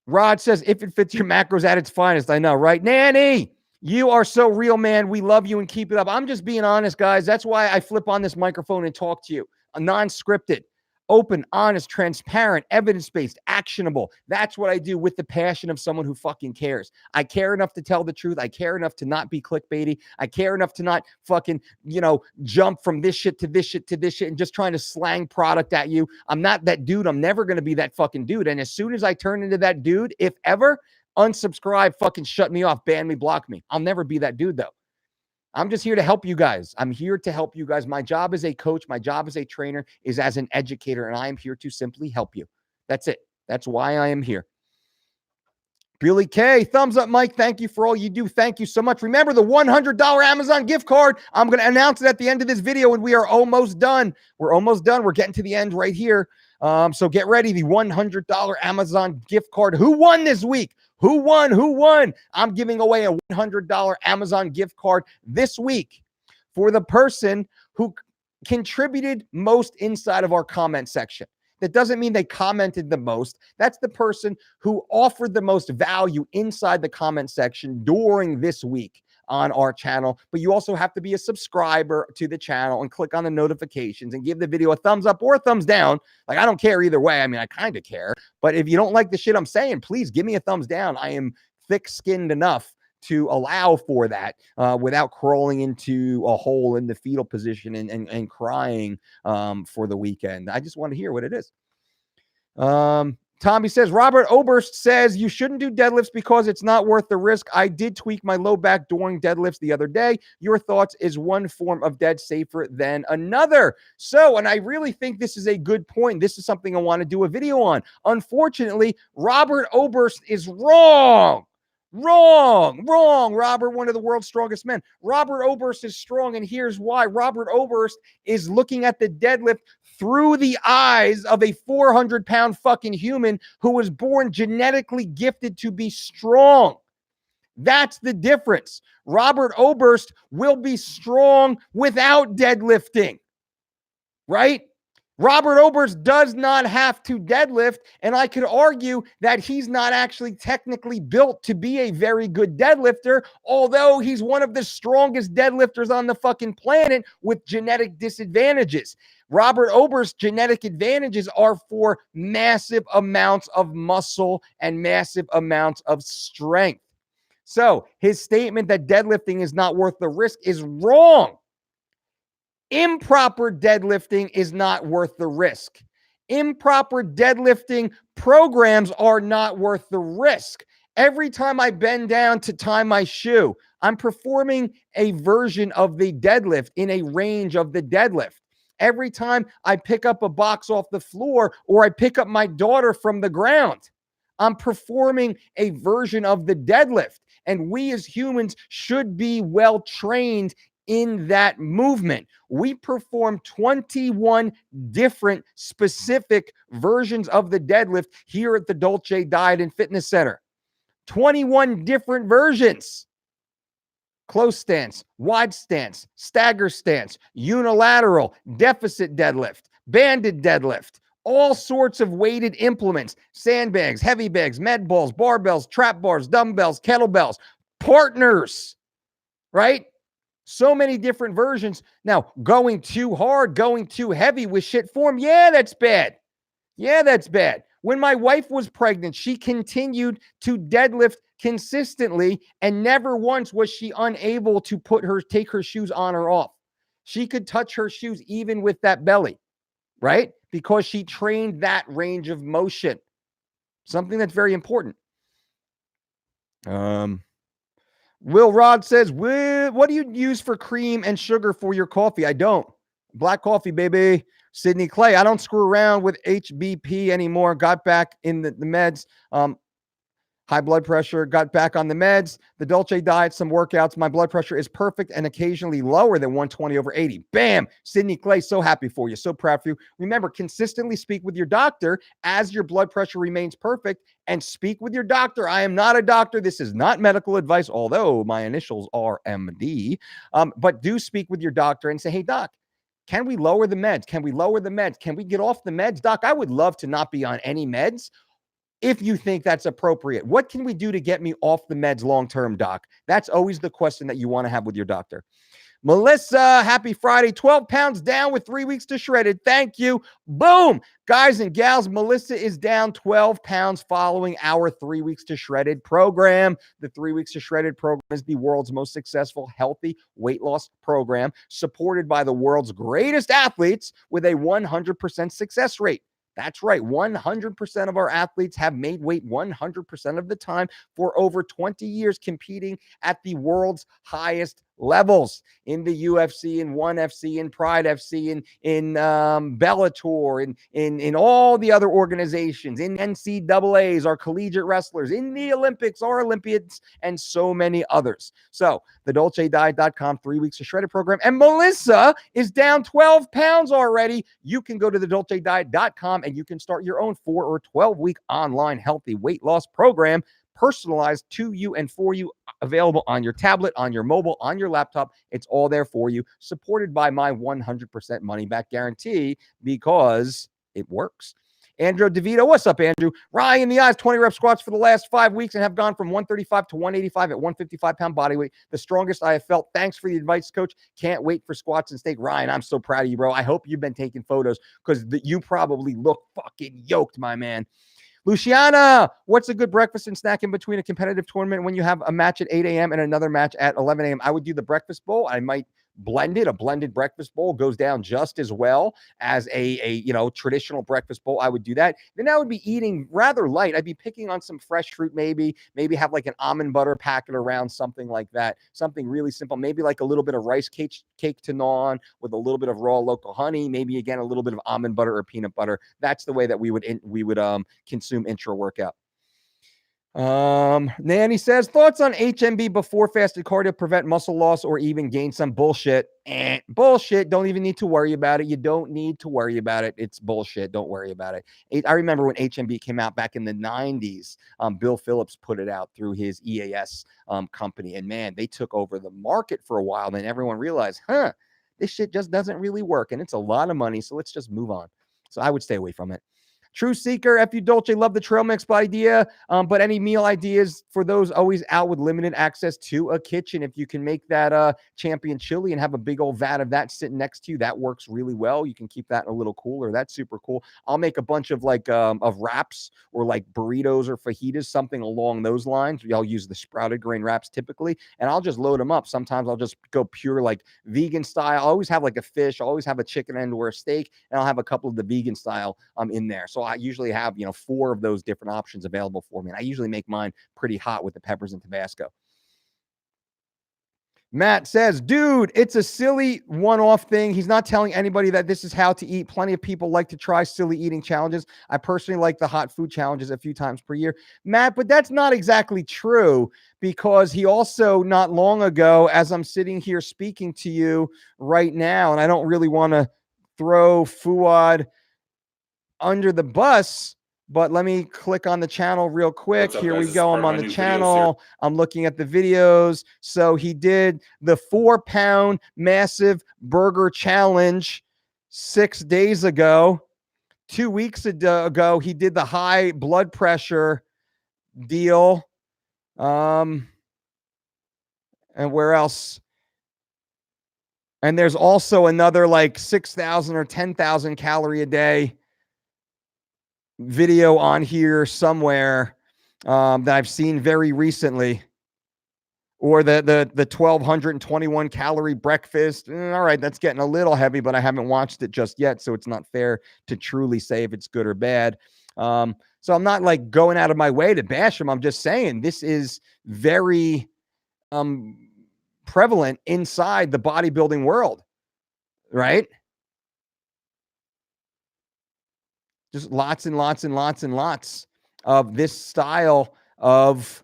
Rod says, if it fits your macros at its finest. I know, right? Nanny, you are so real, man. We love you and keep it up. I'm just being honest, guys. That's why I flip on this microphone and talk to you. Non-scripted. Open, honest, transparent, evidence-based, actionable. That's what I do with the passion of someone who fucking cares. I care enough to tell the truth. I care enough to not be clickbaity. I care enough to not fucking, jump from this shit to this shit to this shit and just trying to slang product at you. I'm not that dude. I'm never going to be that fucking dude. And as soon as I turn into that dude, if ever, unsubscribe, fucking shut me off, ban me, block me. I'll never be that dude, though. I'm just here to help you guys. I'm here to help you guys. My job as a coach, my job as a trainer is as an educator, and I am here to simply help you. That's it. That's why I am here. Billy K, thumbs up, Mike. Thank you for all you do. Thank you so much. Remember the $100 Amazon gift card. I'm going to announce it at the end of this video, and we are almost done. We're almost done. We're getting to the end right here. So get ready. The $100 Amazon gift card. Who won this week? Who won? I'm giving away a $100 Amazon gift card this week for the person who contributed most inside of our comment section. That doesn't mean they commented the most. That's the person who offered the most value inside the comment section during this week on our channel. But you also have to be a subscriber to the channel and click on the notifications and give the video a thumbs up or a thumbs down. Like, I don't care either way. I mean, I kind of care. But if you don't like the shit I'm saying, please give me a thumbs down. I am thick-skinned enough to allow for that without crawling into a hole in the fetal position and crying for the weekend. I just want to hear what it is. Tommy says, Robert Oberst says you shouldn't do deadlifts because it's not worth the risk. I did tweak my low back during deadlifts the other day. Your thoughts, is one form of dead safer than another? So, and I really think this is a good point. This is something I want to do a video on. Unfortunately, Robert Oberst is wrong. Wrong, Robert, one of the world's strongest men. Robert Oberst is strong, and here's why. Robert Oberst is looking at the deadlift through the eyes of a 400-pound fucking human who was born genetically gifted to be strong. That's the difference. Robert Oberst will be strong without deadlifting, right? Robert Oberst does not have to deadlift, and I could argue that he's not actually technically built to be a very good deadlifter, although he's one of the strongest deadlifters on the fucking planet with genetic disadvantages. Robert Oberst's genetic advantages are for massive amounts of muscle and massive amounts of strength. So his statement that deadlifting is not worth the risk is wrong. Improper deadlifting is not worth the risk. Improper deadlifting programs are not worth the risk. Every time I bend down to tie my shoe, I'm performing a version of the deadlift in a range of the deadlift. Every time I pick up a box off the floor or I pick up my daughter from the ground, I'm performing a version of the deadlift. And we as humans should be well trained in that movement. We perform 21 different specific versions of the deadlift here at the Dolce Diet and Fitness Center. 21 different versions. Close stance, wide stance, stagger stance, unilateral, deficit deadlift, banded deadlift, all sorts of weighted implements, sandbags, heavy bags, med balls, barbells, trap bars, dumbbells, kettlebells, partners, right? So many different versions. Now, going too hard, going too heavy with shit form, yeah, that's bad. Yeah, that's bad. When my wife was pregnant, she continued to deadlift consistently, and never once was she unable to take her shoes on or off. She could touch her shoes even with that belly, right? Because she trained that range of motion. Something that's very important. Will Rod says, what do you use for cream and sugar for your coffee? I don't. Black coffee, baby. Sydney Clay, I don't screw around with HBP anymore. Got back in the meds. High blood pressure, got back on the meds. The Dolce diet, some workouts. My blood pressure is perfect and occasionally lower than 120/80. Bam! Sydney Clay, so happy for you. So proud for you. Remember, consistently speak with your doctor as your blood pressure remains perfect, and speak with your doctor. I am not a doctor. This is not medical advice, although my initials are MD. But do speak with your doctor and say, hey, doc, can we lower the meds? Can we lower the meds? Can we get off the meds? Doc, I would love to not be on any meds. If you think that's appropriate, what can we do to get me off the meds long-term, doc? That's always the question that you want to have with your doctor. Melissa, happy Friday. 12 pounds down with 3 weeks to shredded. Thank you. Boom. Guys and gals, Melissa is down 12 pounds following our 3 weeks to shredded program. The 3 weeks to shredded program is the world's most successful healthy weight loss program, supported by the world's greatest athletes with a 100% success rate. That's right. 100% of our athletes have made weight 100% of the time for over 20 years, competing at the world's highest levels in the UFC, in ONE FC, in Pride FC, in Bellator, in all the other organizations, in NCAAs, our collegiate wrestlers, in the Olympics, our Olympians, and so many others. So the DolceDiet.com 3 weeks to shredded program. And Melissa is down 12 pounds already. You can go to the DolceDiet.com and you can start your own 4 or 12-week online healthy weight loss program, personalized to you and for you, available on your tablet, on your mobile, on your laptop. It's all there for you, supported by my 100% money back guarantee, because it works. Andrew DeVito, what's up, Andrew? Ryan in the eyes, 20 rep squats for the last 5 weeks and have gone from 135 to 185 at 155-pound body weight. The strongest I have felt. Thanks for the advice, coach. Can't wait for squats and steak. Ryan, I'm so proud of you, bro. I hope you've been taking photos, because you probably look fucking yoked, my man. Luciana, what's a good breakfast and snack in between a competitive tournament when you have a match at 8 a.m. and another match at 11 a.m.? I would do the breakfast bowl. I might blend it. A blended breakfast bowl goes down just as well as a traditional breakfast bowl. I would do that. Then I would be eating rather light. I'd be picking on some fresh fruit, maybe have like an almond butter packet around, something like that. Something really simple. Maybe like a little bit of rice cake to gnaw on with a little bit of raw local honey. Maybe again a little bit of almond butter or peanut butter. That's the way that we would consume intra workout. Nanny says, thoughts on HMB before fasted cardio prevent muscle loss or even gain some bullshit. Bullshit. Don't even need to worry about it. You don't need to worry about it. It's bullshit. Don't worry about it. I remember when HMB came out back in the 90s, Bill Phillips put it out through his EAS company. And man, they took over the market for a while. Then everyone realized, this shit just doesn't really work. And it's a lot of money. So let's just move on. So I would stay away from it. True Seeker, F.U. Dolce, love the trail mix idea, but any meal ideas for those always out with limited access to a kitchen? If you can make that champion chili and have a big old vat of that sitting next to you, that works really well. You can keep that in a little cooler. That's super cool. I'll make a bunch of of wraps or like burritos or fajitas, something along those lines. I'll use the sprouted grain wraps typically, and I'll just load them up. Sometimes I'll just go pure like vegan style. I always have like a fish. I always have a chicken and or a steak, and I'll have a couple of the vegan style in there. So I usually have, 4 of those different options available for me. And I usually make mine pretty hot with the peppers and Tabasco. Matt says, dude, it's a silly one-off thing. He's not telling anybody that this is how to eat. Plenty of people like to try silly eating challenges. I personally like the hot food challenges a few times per year. Matt, but that's not exactly true, because he also not long ago, as I'm sitting here speaking to you right now, and I don't really want to throw FOUAD under the bus, but let me click on the channel real quick. Here we go. I'm on the channel. I'm looking at the videos. So he did the 4-pound massive burger challenge 6 days ago. 2 weeks ago, he did the high blood pressure deal. And where else? And there's also another like 6,000 or 10,000 calorie a day video on here somewhere that I've seen very recently, or the 1,221 calorie breakfast. All right, that's getting a little heavy, but I haven't watched it just yet, so it's not fair to truly say if it's good or bad. So I'm not like going out of my way to bash him. I'm just saying this is very prevalent inside the bodybuilding world, right? Just lots and lots and lots and lots of this style of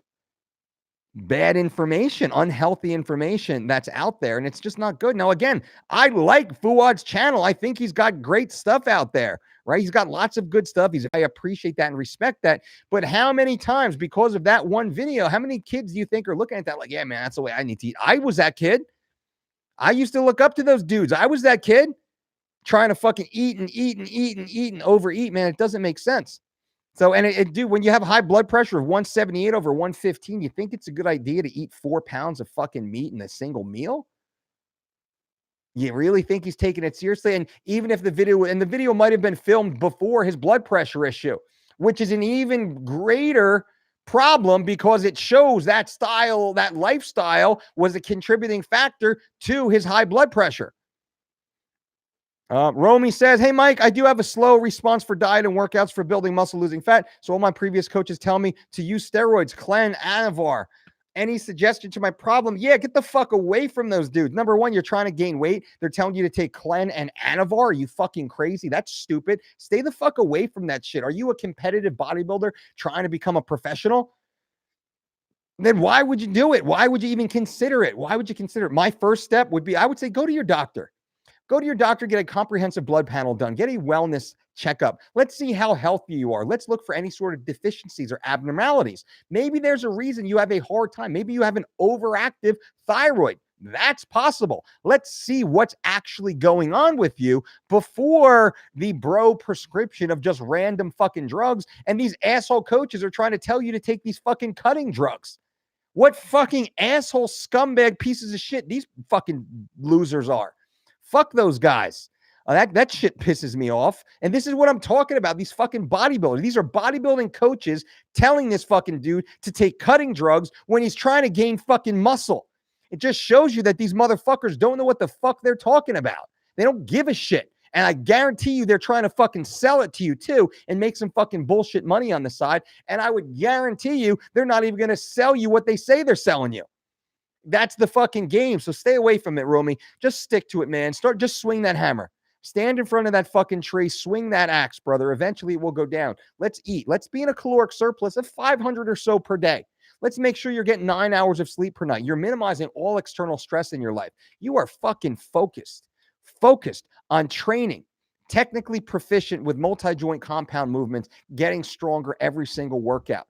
bad information, unhealthy information that's out there, and it's just not good. Now, again, I like FOUAD's channel. I think he's got great stuff out there, right? He's got lots of good stuff. I appreciate that and respect that. But how many times, because of that one video, how many kids do you think are looking at that like, yeah, man, that's the way I need to eat? I was that kid. I used to look up to those dudes. I was that kid. Trying to fucking eat and overeat, man. It doesn't make sense. So, and dude, when you have high blood pressure of 178 over 115, you think it's a good idea to eat 4 pounds of fucking meat in a single meal? You really think he's taking it seriously? And even if the video might have been filmed before his blood pressure issue, which is an even greater problem because it shows that style, that lifestyle was a contributing factor to his high blood pressure. Romy says, hey, Mike, I do have a slow response for diet and workouts for building muscle, losing fat. So all my previous coaches tell me to use steroids, Clen, Anavar. Any suggestion to my problem? Yeah, get the fuck away from those dudes. Number one, you're trying to gain weight. They're telling you to take Clen and Anavar. Are you fucking crazy? That's stupid. Stay the fuck away from that shit. Are you a competitive bodybuilder trying to become a professional? Then why would you do it? Why would you even consider it? Why would you consider it? My first step would be, I would say, go to your doctor. Go to your doctor, get a comprehensive blood panel done, get a wellness checkup. Let's see how healthy you are. Let's look for any sort of deficiencies or abnormalities. Maybe there's a reason you have a hard time. Maybe you have an overactive thyroid. That's possible. Let's see what's actually going on with you before the bro prescription of just random fucking drugs. And these asshole coaches are trying to tell you to take these fucking cutting drugs. What fucking asshole scumbag pieces of shit these fucking losers are. Fuck those guys. That shit pisses me off. And this is what I'm talking about. These fucking bodybuilders. These are bodybuilding coaches telling this fucking dude to take cutting drugs when he's trying to gain fucking muscle. It just shows you that these motherfuckers don't know what the fuck they're talking about. They don't give a shit. And I guarantee you they're trying to fucking sell it to you too and make some fucking bullshit money on the side. And I would guarantee you they're not even going to sell you what they say they're selling you. That's the fucking game. So stay away from it, Romy. Just stick to it, man. Just swing that hammer. Stand in front of that fucking tree. Swing that axe, brother. Eventually it will go down. Let's eat. Let's be in a caloric surplus of 500 or so per day. Let's make sure you're getting 9 hours of sleep per night. You're minimizing all external stress in your life. You are fucking focused on training, technically proficient with multi-joint compound movements, getting stronger every single workout,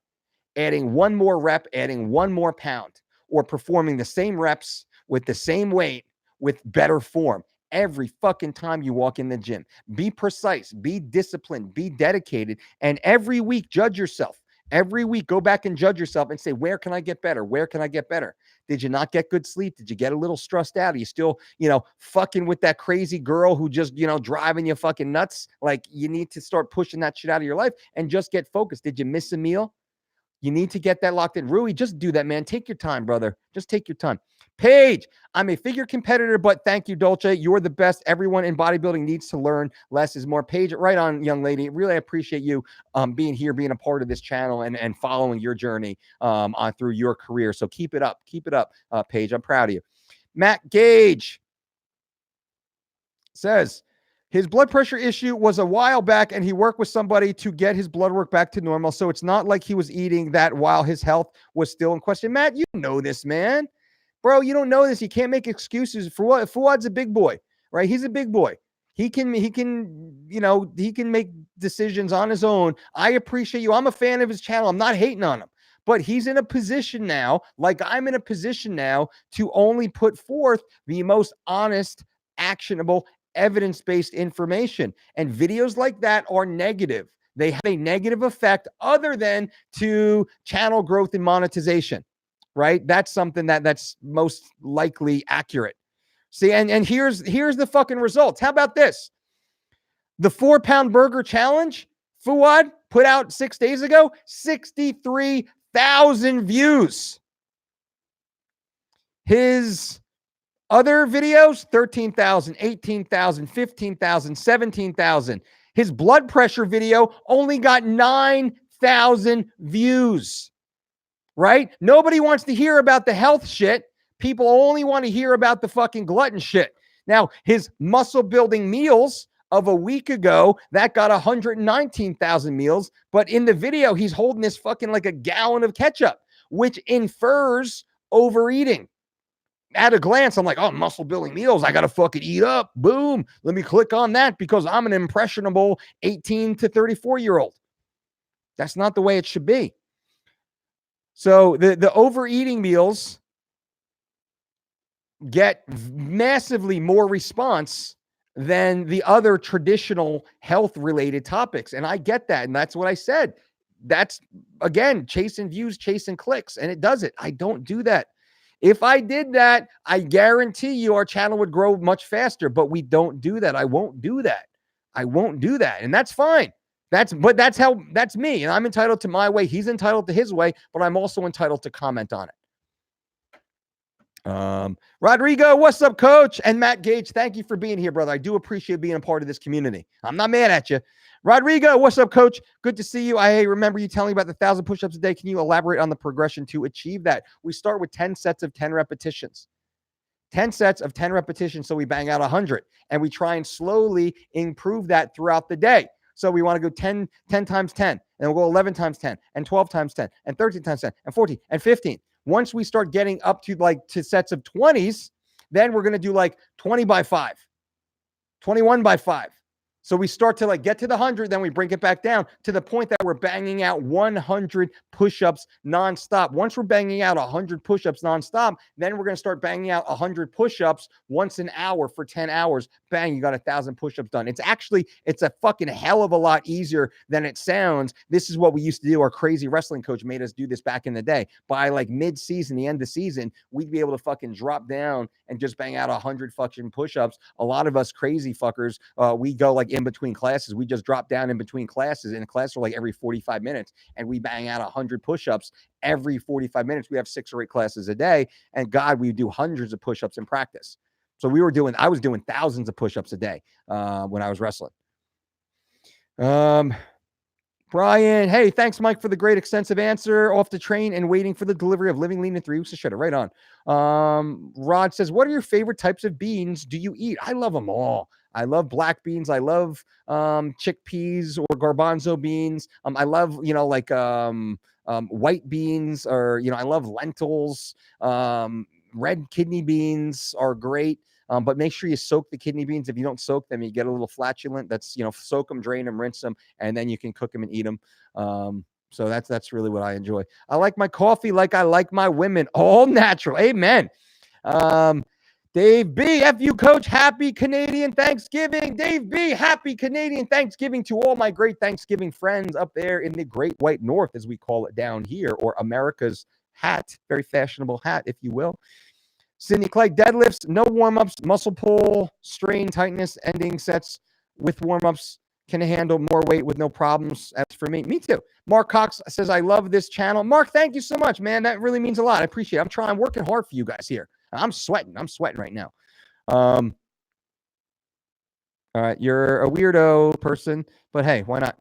adding one more rep, adding one more pound, or performing the same reps with the same weight with better form every fucking time you walk in the gym. Be precise, be disciplined, be dedicated, and every week judge yourself. Every week, go back and judge yourself and say, where can I get better? Where can I get better? Did you not get good sleep? Did you get a little stressed out? Are you still, fucking with that crazy girl who just, driving you fucking nuts? Like, you need to start pushing that shit out of your life and just get focused. Did you miss a meal? You need to get that locked in. Rui, just do that, man. Take your time, brother. Just take your time. Paige, I'm a figure competitor, but thank you, Dolce. You're the best. Everyone in bodybuilding needs to learn. Less is more. Paige, right on, young lady. Really appreciate you being here, being a part of this channel and following your journey on through your career. So keep it up. Keep it up, Paige. I'm proud of you. Matt Gage says, his blood pressure issue was a while back, and he worked with somebody to get his blood work back to normal. So it's not like he was eating that while his health was still in question. Matt, you know this, man. Bro, you don't know this. You can't make excuses for what? Fouad's a big boy, right? He's a big boy. He can make decisions on his own. I appreciate you. I'm a fan of his channel. I'm not hating on him. But he's in a position now, like I'm in a position now, to only put forth the most honest, actionable, evidence-based information. And videos like that are negative. They have a negative effect other than to channel growth and monetization, right? That's something that's most likely accurate. See, and here's the fucking results. How about this? The 4-pound burger challenge, Fouad put out 6 days ago, 63,000 views. His other videos, 13,000, 18,000, 15,000, 17,000. His blood pressure video only got 9,000 views, right? Nobody wants to hear about the health shit. People only want to hear about the fucking glutton shit. Now, his muscle building meals of a week ago, that got 119,000 meals. But in the video, he's holding this fucking like a gallon of ketchup, which infers overeating. At a glance, I'm like, oh, muscle building meals. I got to fucking eat up. Boom. Let me click on that because I'm an impressionable 18 to 34-year-old. That's not the way it should be. So the overeating meals get massively more response than the other traditional health-related topics. And I get that. And that's what I said. That's, again, chasing views, chasing clicks. And it does it. I don't do that. If I did that, I guarantee you our channel would grow much faster, but we don't do that. I won't do that. I won't do that. And that's fine. That's me. And I'm entitled to my way. He's entitled to his way, but I'm also entitled to comment on it. Rodrigo, what's up, coach? And Matt Gage, thank you for being here, brother. I do appreciate being a part of this community. I'm not mad at you. Rodrigo, what's up, coach? Good to see you. I remember you telling me about the 1,000 push-ups a day. Can you elaborate on the progression to achieve that? We start with 10 sets of 10 repetitions. 10 sets of 10 repetitions, so we bang out 100. And we try and slowly improve that throughout the day. So we want to go 10 times 10, and we'll go 11 times 10, and 12 times 10, and 13 times 10, and 14, and 15. Once we start getting up to sets of 20s, then we're going to do like 20 by 5, 21 by 5. So we start to like get to the 100, then we bring it back down to the point that we're banging out 100 push-ups nonstop. Once we're banging out 100 push-ups nonstop, then we're going to start banging out 100 push-ups once an hour for 10 hours. Bang, you got 1,000 push-ups done. It's a fucking hell of a lot easier than it sounds. This is what we used to do. Our crazy wrestling coach made us do this back in the day. By like mid-season, the end of season, we'd be able to fucking drop down and just bang out 100 fucking push-ups. A lot of us crazy fuckers, we go like in between classes. We just drop down in between classes, and class are like every 45 minutes, and we bang out 100 push-ups every 45 minutes. We have 6 or 8 classes a day, and God, we do hundreds of push-ups in practice. So I was doing thousands of push-ups a day when I was wrestling. Brian, hey, thanks, Mike, for the great extensive answer. Off the train and waiting for the delivery of Living Lean in 3 weeks to shut it right on. Rod says, what are your favorite types of beans do you eat? I love them all. I love black beans. I love chickpeas or garbanzo beans. I love, white beans, or, I love lentils. Red kidney beans are great. But make sure you soak the kidney beans. If you don't soak them, you get a little flatulent. That's, soak them, drain them, rinse them, and then you can cook them and eat them. So that's really what I enjoy. I like my coffee like I like my women, all natural. Amen. Dave B, FU coach, happy Canadian Thanksgiving. Dave B, happy Canadian Thanksgiving to all my great Thanksgiving friends up there in the Great White North, as we call it down here, or America's hat, very fashionable hat, if you will. Sydney Clay, deadlifts, no warm-ups, muscle pull, strain, tightness, ending sets with warm-ups. Can handle more weight with no problems. That's for me. Me too. Mark Cox says, I love this channel. Mark, thank you so much, man. That really means a lot. I appreciate it. I'm working hard for you guys here. I'm sweating right now. All right, you're a weirdo person, but hey, why not?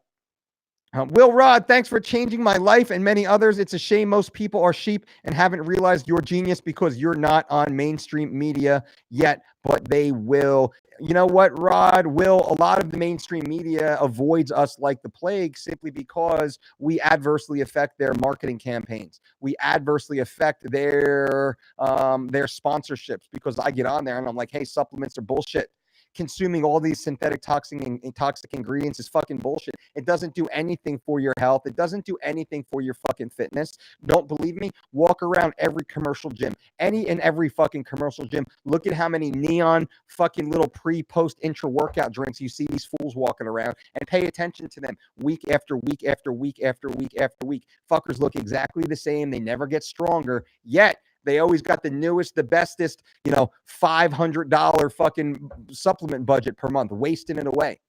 Will Rod, thanks for changing my life and many others. It's a shame most people are sheep and haven't realized your genius because you're not on mainstream media yet, but they will. You know what, Rod? A lot of the mainstream media avoids us like the plague simply because we adversely affect their marketing campaigns. We adversely affect their sponsorships, because I get on there and I'm like, hey, supplements are bullshit. Consuming all these synthetic toxic ingredients is fucking bullshit. It doesn't do anything for your health. It doesn't do anything for your fucking fitness. Don't believe me? Walk around every commercial gym, any and every fucking commercial gym. Look at how many neon fucking little pre-post intra-workout drinks you see these fools walking around, and pay attention to them week after week after week after week after week. Fuckers look exactly the same. They never get stronger, yet they always got the newest, the bestest, $500 fucking supplement budget per month, wasting it away.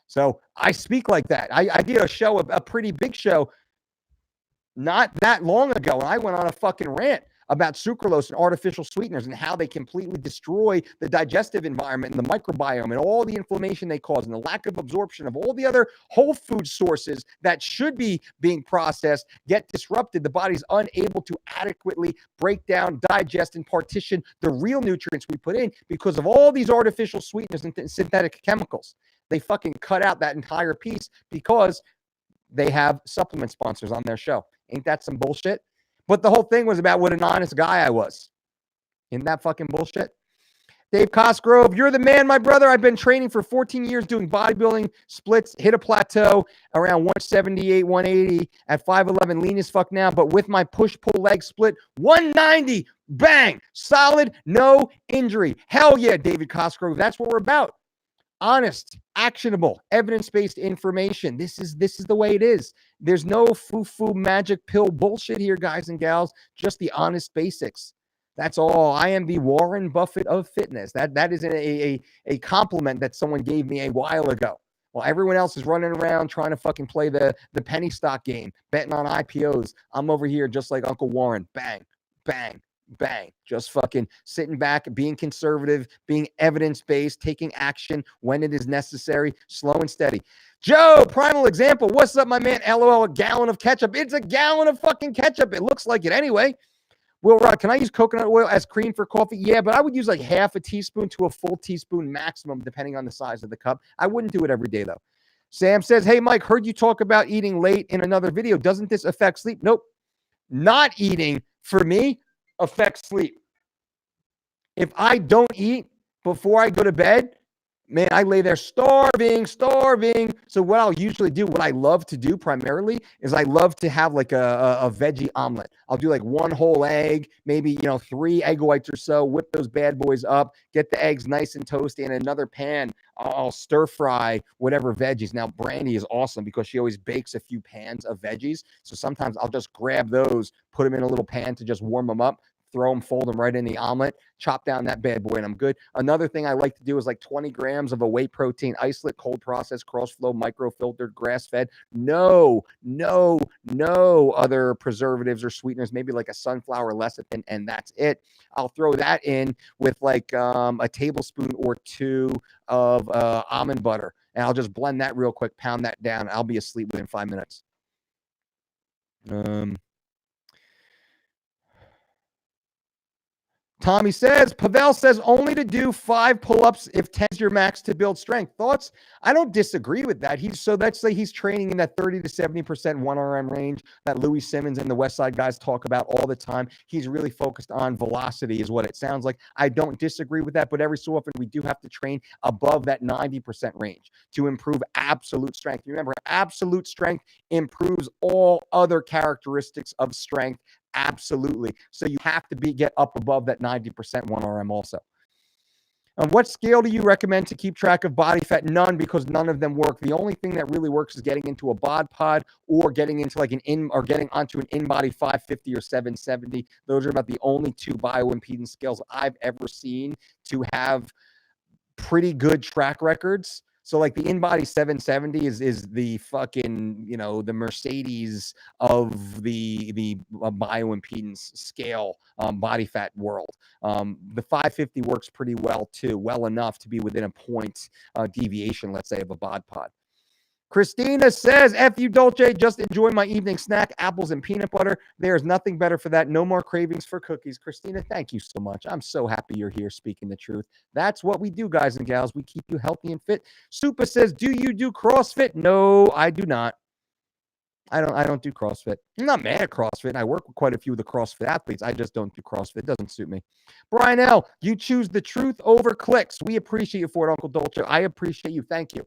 So I speak like that. I did a show, a pretty big show, not that long ago, and I went on a fucking rant about sucralose and artificial sweeteners and how they completely destroy the digestive environment and the microbiome and all the inflammation they cause and the lack of absorption of all the other whole food sources that should be being processed get disrupted. The body's unable to adequately break down, digest, and partition the real nutrients we put in because of all these artificial sweeteners and synthetic chemicals. They fucking cut out that entire piece because they have supplement sponsors on their show. Ain't that some bullshit? But the whole thing was about what an honest guy I was. Isn't that fucking bullshit? Dave Cosgrove, you're the man, my brother. I've been training for 14 years doing bodybuilding splits, hit a plateau around 178, 180 at 5'11", lean as fuck now, but with my push-pull leg split, 190, bang, solid, no injury. Hell yeah, David Cosgrove. That's what we're about. Honest, actionable, evidence-based information. This is the way it is. There's no foo-foo magic pill bullshit here, guys and gals. Just the honest basics. That's all. I am the Warren Buffett of fitness. That is a compliment that someone gave me a while ago. While everyone else is running around trying to fucking play the penny stock game, betting on IPOs, I'm over here just like Uncle Warren. Bang, bang, bang, just fucking sitting back, being conservative, being evidence-based, taking action when it is necessary, slow and steady. Joe, primal example. What's up, my man? LOL, a gallon of ketchup. It's a gallon of fucking ketchup. It looks like it anyway. Will Rod, can I use coconut oil as cream for coffee? Yeah, but I would use like half a teaspoon to a full teaspoon maximum, depending on the size of the cup. I wouldn't do it every day, though. Sam says, hey, Mike, heard you talk about eating late in another video. Doesn't this affect sleep? Nope. Not eating, for me, affects sleep. If I don't eat before I go to bed, Man, I lay there starving. So what I'll usually do, what I love to do primarily, is I love to have like a veggie omelet. I'll do like one whole egg, maybe, 3 egg whites or so, whip those bad boys up, get the eggs nice and toasty. In another pan, I'll stir fry whatever veggies. Now, Brandy is awesome because she always bakes a few pans of veggies. So sometimes I'll just grab those, put them in a little pan to just warm them up, throw them, fold them right in the omelet, chop down that bad boy, and I'm good. Another thing I like to do is like 20 grams of a whey protein isolate, cold processed, cross flow, micro-filtered, grass-fed. No other preservatives or sweeteners, maybe like a sunflower lecithin, and that's it. I'll throw that in with like a tablespoon or 2 of almond butter, and I'll just blend that real quick, pound that down. I'll be asleep within 5 minutes. Tommy says, Pavel says only to do 5 pull-ups if 10's your max to build strength. Thoughts? I don't disagree with that. Let's say he's training in that 30 to 70% 1RM range that Louis Simmons and the West Side guys talk about all the time. He's really focused on velocity is what it sounds like. I don't disagree with that, but every so often we do have to train above that 90% range to improve absolute strength. Remember, absolute strength improves all other characteristics of strength. Absolutely. So you have to get up above that 90% 1RM also. What scale do you recommend to keep track of body fat? None, because none of them work. The only thing that really works is getting into a bod pod or getting into like getting onto an in-body 550 or 770. Those are about the only 2 bioimpedance scales I've ever seen to have pretty good track records. So like the InBody 770 is the fucking, the Mercedes of the bioimpedance scale body fat world. The 550 works pretty well too, well enough to be within a point deviation, let's say, of a bod pod. Christina says, F you, Dolce, just enjoy my evening snack, apples and peanut butter. There's nothing better for that. No more cravings for cookies. Christina, thank you so much. I'm so happy you're here speaking the truth. That's what we do, guys and gals. We keep you healthy and fit. Supa says, do you do CrossFit? No, I do not. I don't do CrossFit. I'm not mad at CrossFit. I work with quite a few of the CrossFit athletes. I just don't do CrossFit. It doesn't suit me. Brian L., you choose the truth over clicks. We appreciate you for it, Uncle Dolce. I appreciate you. Thank you.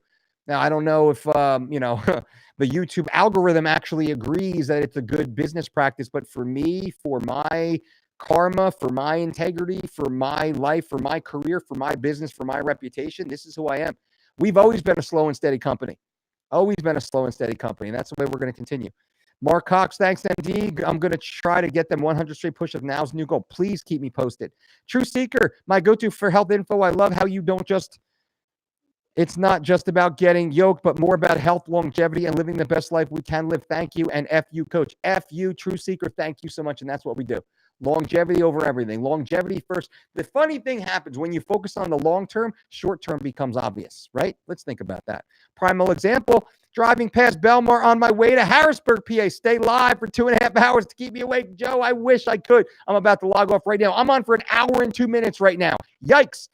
Now, I don't know if, the YouTube algorithm actually agrees that it's a good business practice, but for me, for my karma, for my integrity, for my life, for my career, for my business, for my reputation, this is who I am. We've always been a slow and steady company. Always been a slow and steady company, and that's the way we're going to continue. Mark Cox, thanks, MD. I'm going to try to get them 100 straight push-ups. Now's new goal. Please keep me posted. True Seeker, my go-to for health info. I love how you don't just... It's not just about getting yoked, but more about health, longevity, and living the best life we can live. Thank you. And F you, coach. F you, True Seeker. Thank you so much. And that's what we do. Longevity over everything. Longevity first. The funny thing happens when you focus on the long term, short term becomes obvious, right? Let's think about that. Primal example, driving past Belmar on my way to Harrisburg, PA. Stay live for 2.5 hours to keep me awake. Joe, I wish I could. I'm about to log off right now. I'm on for 1 hour and 2 minutes right now. Yikes.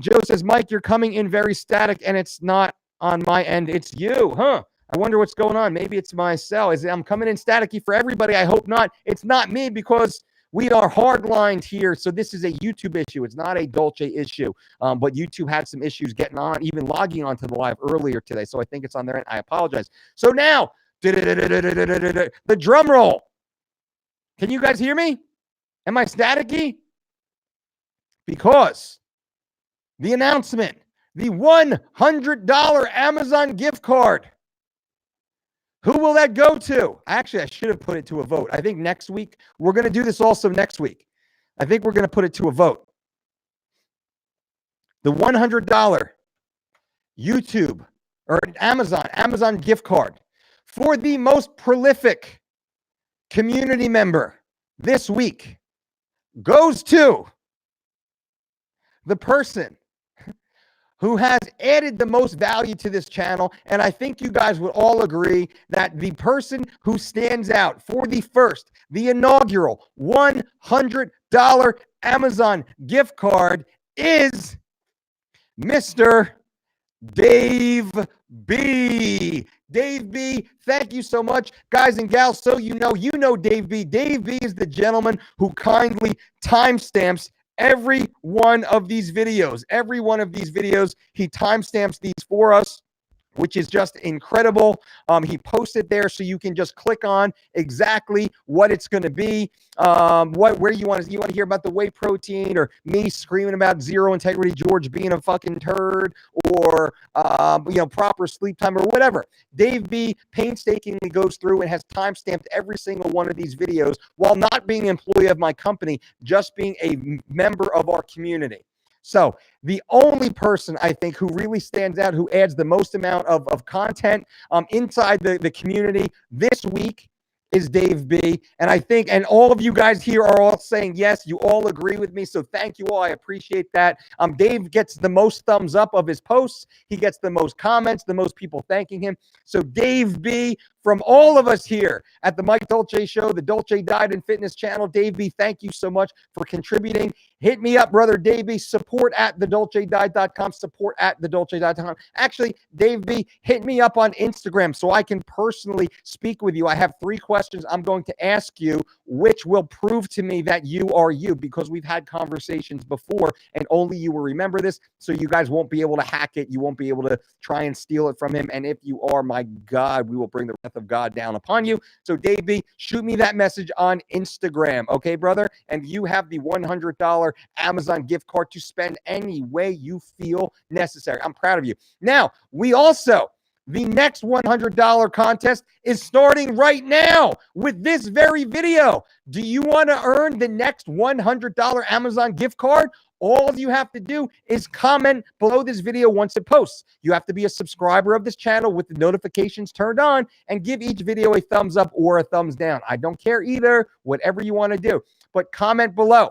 Joe says, Mike, you're coming in very static, and it's not on my end. It's you, huh? I wonder what's going on. Maybe it's my cell. I'm coming in staticky for everybody? I hope not. It's not me because we are hardlined here. So this is a YouTube issue. It's not a Dolce issue. But YouTube had some issues getting on, even logging onto the live earlier today. So I think it's on their end. I apologize. So now, the drum roll. Can you guys hear me? Am I staticky? Because... the announcement, the $100 Amazon gift card. Who will that go to? Actually, I should have put it to a vote. I think next week, we're going to do this also next week. I think we're going to put it to a vote. The $100 YouTube or Amazon gift card for the most prolific community member this week goes to the person who has added the most value to this channel. And I think you guys would all agree that the person who stands out for the inaugural $100 Amazon gift card is Mr. Dave B. Dave B, thank you so much. Guys and gals, so you know Dave B. Dave B is the gentleman who kindly timestamps every one of these videos. Every one of these videos, he timestamps these for us, which is just incredible. He posted there so you can just click on exactly what it's going to be, where you want to hear about the whey protein, or me screaming about zero integrity George being a fucking turd, or proper sleep time, or whatever. Dave B painstakingly goes through and has timestamped every single one of these videos while not being an employee of my company, just being a member of our community. So the only person I think who really stands out, who adds the most amount of content inside the community this week, is Dave B. And I think, and all of you guys here are all saying yes, you all agree with me. So thank you all. I appreciate that. Dave gets the most thumbs up of his posts. He gets the most comments, the most people thanking him. So Dave B, from all of us here at the Mike Dolce Show, the Dolce Diet and Fitness channel, Dave B, thank you so much for contributing. Hit me up, brother Dave B, support at thedolcediet.com, support at thedolcediet.com. Actually, Dave B, hit me up on Instagram so I can personally speak with you. I have 3 questions I'm going to ask you, which will prove to me that you are you, because we've had conversations before and only you will remember this, so you guys won't be able to hack it. You won't be able to try and steal it from him. And if you are, my God, we will bring the wrath of God down upon you. So Dave B, shoot me that message on Instagram, okay, brother? And you have the $100 Amazon gift card to spend any way you feel necessary. I'm proud of you. Now, we also, the next $100 contest is starting right now with this very video. Do you want to earn the next $100 Amazon gift card? All you have to do is comment below this video once it posts. You have to be a subscriber of this channel with the notifications turned on, and give each video a thumbs up or a thumbs down. I don't care either, whatever you want to do, but comment below.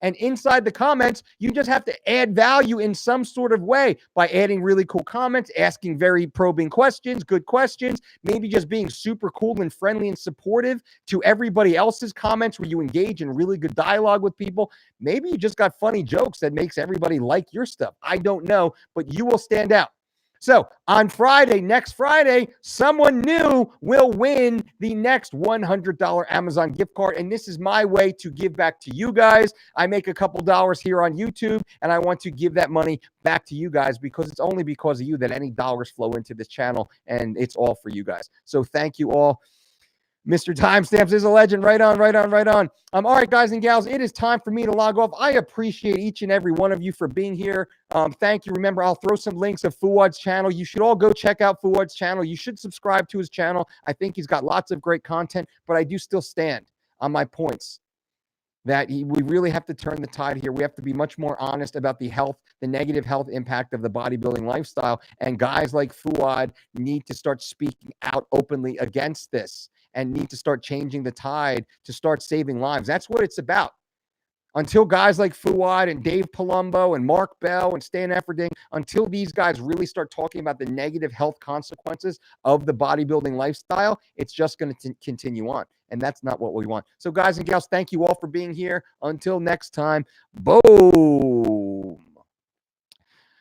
And inside the comments, you just have to add value in some sort of way by adding really cool comments, asking very probing questions, good questions, maybe just being super cool and friendly and supportive to everybody else's comments where you engage in really good dialogue with people. Maybe you just got funny jokes that makes everybody like your stuff. I don't know, but you will stand out. So on Friday, next Friday, someone new will win the next $100 Amazon gift card. And this is my way to give back to you guys. I make a couple dollars here on YouTube, and I want to give that money back to you guys, because it's only because of you that any dollars flow into this channel, and it's all for you guys. So thank you all. Mr. Timestamps is a legend. Right on, right on, right on. All right, guys and gals, it is time for me to log off. I appreciate each and every one of you for being here. Thank you. Remember, I'll throw some links of FOUAD's channel. You should all go check out FOUAD's channel. You should subscribe to his channel. I think he's got lots of great content, but I do still stand on my points that we really have to turn the tide here. We have to be much more honest about the negative health impact of the bodybuilding lifestyle. And guys like FOUAD need to start speaking out openly against this, and need to start changing the tide to start saving lives. That's what it's about. Until guys like FOUAD and Dave Palumbo and Mark Bell and Stan Efferding, until these guys really start talking about the negative health consequences of the bodybuilding lifestyle, it's just going to continue on. And that's not what we want. So guys and gals, thank you all for being here. Until next time, boom.